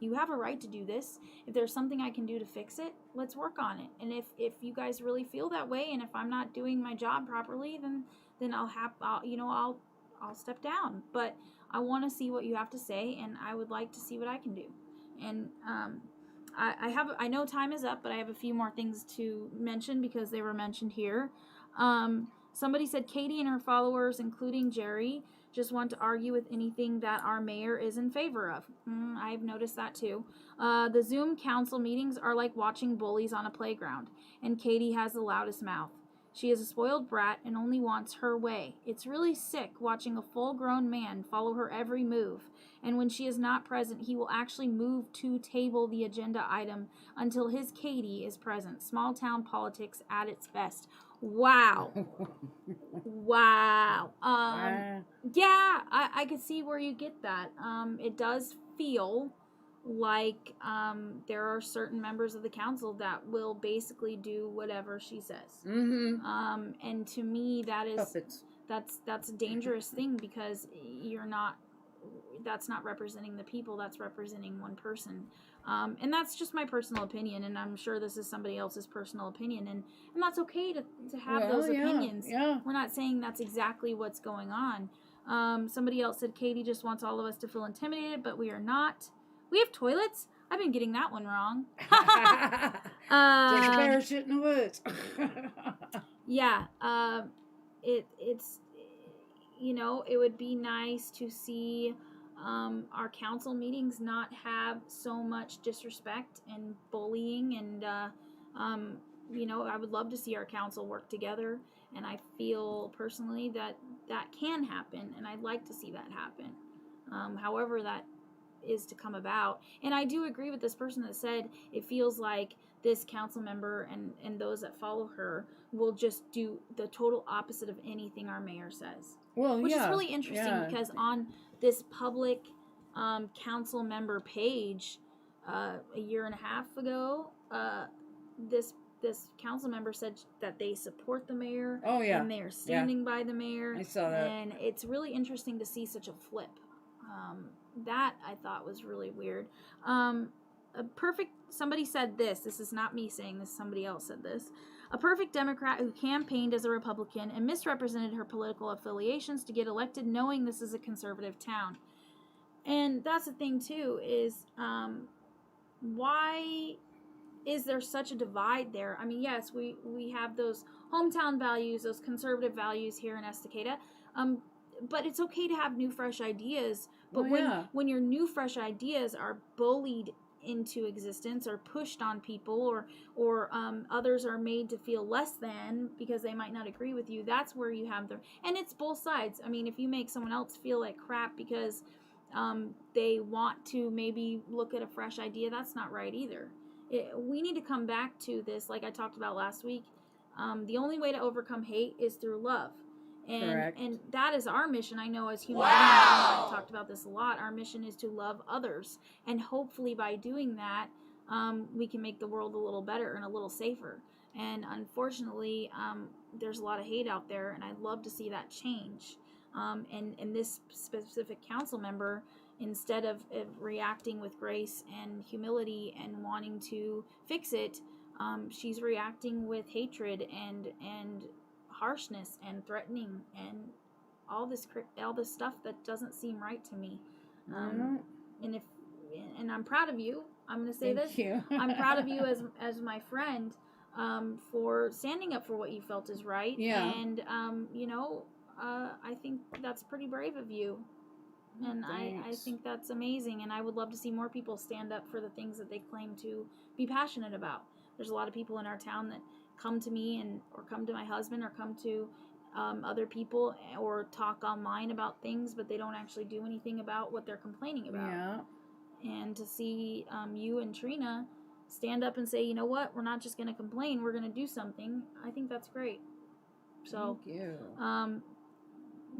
you have a right to do this. If there's something I can do to fix it, let's work on it. And if you guys really feel that way, and if I'm not doing my job properly, then I'll step down. But I want to see what you have to say, and I would like to see what I can do. And I know time is up, but I have a few more things to mention because they were mentioned here. Somebody said Katy and her followers, including Jerry, just want to argue with anything that our mayor is in favor of. I've noticed that too. The Zoom council meetings are like watching bullies on a playground, and Katy has the loudest mouth. She is a spoiled brat and only wants her way. It's really sick watching a full-grown man follow her every move, and when she is not present, he will actually move to table the agenda item until his Katy is present. Small-town politics at its best. Wow. Wow. Yeah, I could see where you get that. It does feel like there are certain members of the council that will basically do whatever she says. Mm-hmm. And to me, Puppets. That's a dangerous thing because that's not representing the people, that's representing one person. And that's just my personal opinion, and I'm sure this is somebody else's personal opinion, and that's okay to have those opinions. Yeah. We're not saying that's exactly what's going on. Somebody else said Katy just wants all of us to feel intimidated, but we are not. We have toilets? I've been getting that one wrong. There's a bear shit in the woods. Yeah. It's it would be nice to see our council meetings not have so much disrespect and bullying, and I would love to see our council work together, and I feel personally that can happen, and I'd like to see that happen. However that is to come about. And I do agree with this person that said it feels like this council member and those that follow her will just do the total opposite of anything our mayor says. Well, which is really interesting because on this public council member page a year and a half ago, this council member said that they support the mayor. Oh, yeah. And they are standing by the mayor. I saw that. And it's really interesting to see such a flip. That I thought was really weird. Somebody said this is not me saying this, somebody else said this. A perfect Democrat who campaigned as a Republican and misrepresented her political affiliations to get elected knowing this is a conservative town. And that's the thing too, is why is there such a divide there? I mean, yes, we have those hometown values, those conservative values here in Estacada, but it's okay to have new, fresh ideas. But when your new, fresh ideas are bullied into existence or pushed on people, or others are made to feel less than because they might not agree with you, that's where you have and it's both sides. I mean, if you make someone else feel like crap because they want to maybe look at a fresh idea, that's not right either. We need to come back to this, like I talked about last week. The only way to overcome hate is through love. And that is our mission. I know as human beings, I've talked about this a lot. Our mission is to love others. And hopefully by doing that, we can make the world a little better and a little safer. And unfortunately, there's a lot of hate out there, and I'd love to see that change. And this specific council member, instead of reacting with grace and humility and wanting to fix it, she's reacting with hatred and harshness and threatening and all this stuff that doesn't seem right to me. And I'm proud of you. I'm going to say Thank you. I'm proud of you as my friend, for standing up for what you felt is right. Yeah. And I think that's pretty brave of you. And I think that's amazing. And I would love to see more people stand up for the things that they claim to be passionate about. There's a lot of people in our town that come to me or come to my husband or come to other people or talk online about things, but they don't actually do anything about what they're complaining about. Yeah. And to see you and Trina stand up and say, you know what, we're not just going to complain, we're going to do something. I think that's great. So, thank you.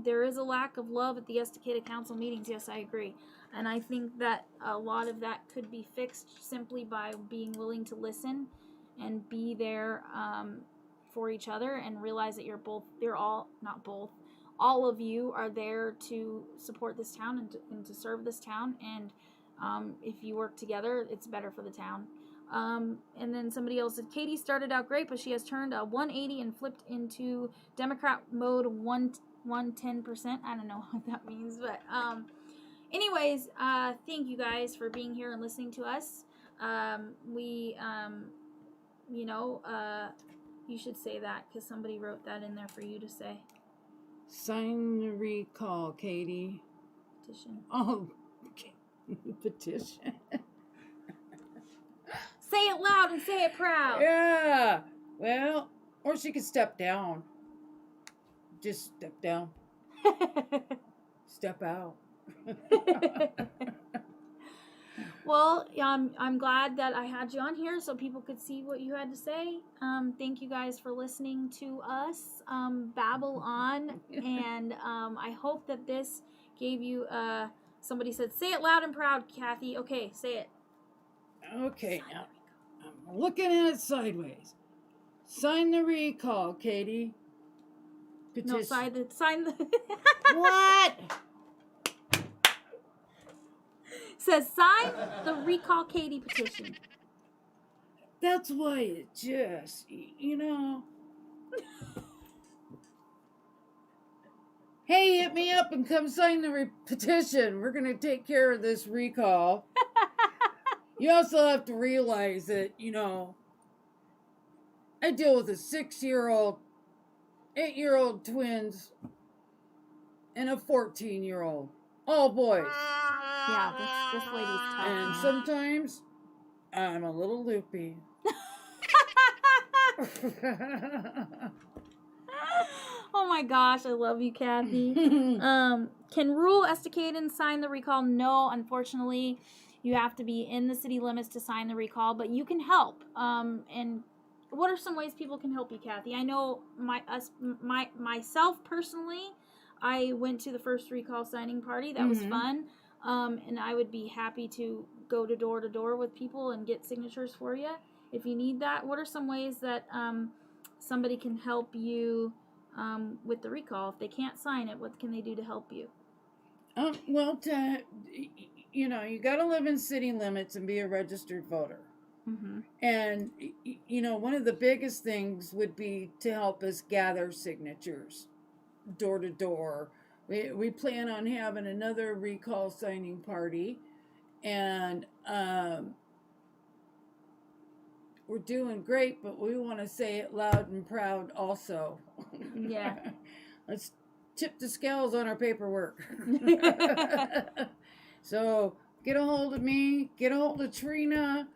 There is a lack of love at the Estacada Council meetings. Yes, I agree. And I think that a lot of that could be fixed simply by being willing to listen and be there for each other and realize that all of you are there to support this town and to serve this town. And if you work together, it's better for the town. And then somebody else said, Katy started out great, but she has turned a 180 and flipped into Democrat mode 110%. I don't know what that means, but anyways, thank you guys for being here and listening to us. You should say that because somebody wrote that in there for you to say. Sign the recall, Katy. Petition. Oh, okay. Petition. Say it loud and say it proud. Yeah. Well, or she could step down. Just step down. Step out. Well, I'm glad that I had you on here so people could see what you had to say. Thank you guys for listening to us babble on. And I hope that this gave you, somebody said, say it loud and proud, Kathy. Okay, say it. Okay, now I'm looking at it sideways. Sign the recall, Katy. Petition. No, sign the What? Says sign the recall Katy petition. That's why it just, Hey, hit me up and come sign the petition. We're going to take care of this recall. You also have to realize that, I deal with a 6-year-old, 8-year-old twins, and a 14-year-old. All boys. Yeah, this lady's tough. And sometimes I'm a little loopy. Oh my gosh, I love you, Kathy. Can rural Estacadans sign the recall? No, unfortunately. You have to be in the city limits to sign the recall, but you can help. And what are some ways people can help you, Kathy? I know myself personally, I went to the first recall signing party. That was fun. And I would be happy to go to door with people and get signatures for you if you need that. What are some ways that somebody can help you with the recall? If they can't sign it, what can they do to help you? Well, you got to live in city limits and be a registered voter. Mm-hmm. And, one of the biggest things would be to help us gather signatures door to door. We plan on having another recall signing party, and we're doing great, but we want to say it loud and proud also. Yeah. Let's tip the scales on our paperwork. So get a hold of me, get a hold of Trina,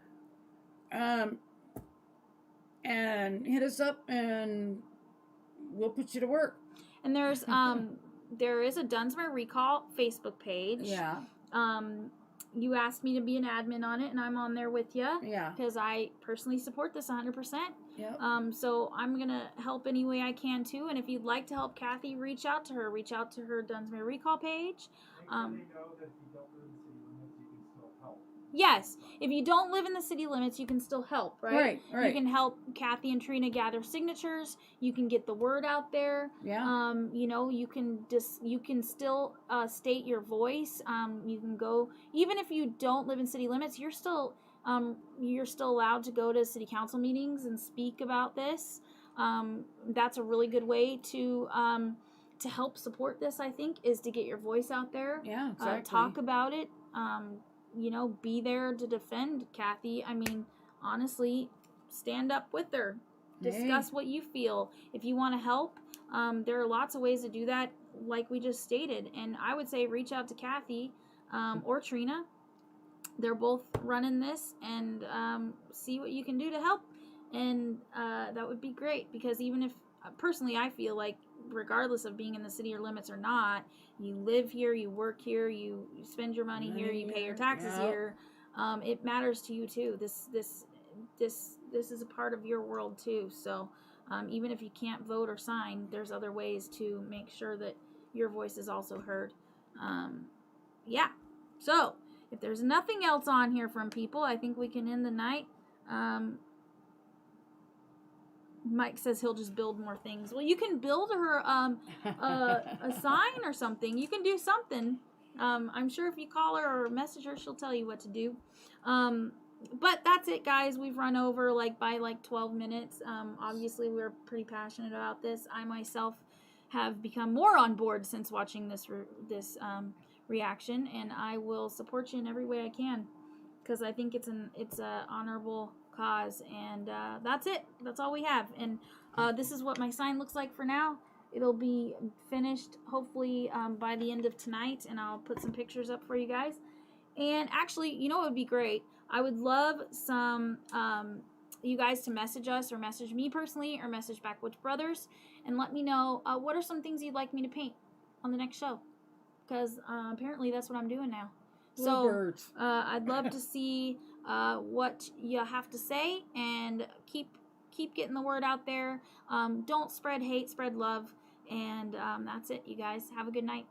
and hit us up, and we'll put you to work. And there's there is a Dunsmuir Recall Facebook page. Yeah. You asked me to be an admin on it, and I'm on there with you. Yeah. Because I personally support this 100%. Yep. So I'm gonna help any way I can too. And if you'd like to help Kathy, reach out to her. Reach out to her Dunsmuir Recall page. Yes, if you don't live in the city limits, you can still help, right? Right. You can help Kathy and Trina gather signatures. You can get the word out there. Yeah. You know, you can still state your voice. You can go, even if you don't live in city limits, you're still allowed to go to city council meetings and speak about this. That's a really good way to help support this, I think, is to get your voice out there. Yeah, exactly. Talk about it. You know, be there to defend Kathy. I mean, honestly, stand up with her. Discuss what you feel. If you want to help, there are lots of ways to do that, like we just stated. And I would say reach out to Kathy or Trina. They're both running this, and see what you can do to help. And that would be great, because even if, personally, I feel like regardless of being in the city or limits or not, you live here, you work here, you spend your money here, you pay your taxes here. It matters to you too. This is a part of your world too. So even if you can't vote or sign, there's other ways to make sure that your voice is also heard. Yeah. So if there's nothing else on here from people, I think we can end the night. Mike says he'll just build more things. Well, you can build her a sign or something. You can do something. I'm sure if you call her or message her, she'll tell you what to do. But that's it, guys. We've run over by 12 minutes. Obviously, we're pretty passionate about this. I myself have become more on board since watching this reaction, and I will support you in every way I can, because I think it's a honorable cause. And that's it. That's all we have. And this is what my sign looks like for now. It'll be finished hopefully by the end of tonight, and I'll put some pictures up for you guys. And actually, you know what would be great? I would love some you guys to message us, or message me personally, or message Backwoods Brothers, and let me know what are some things you'd like me to paint on the next show, because apparently that's what I'm doing now. So I'd love to see what you have to say, and keep getting the word out there. Don't spread hate, spread love. And that's it, you guys. Have a good night.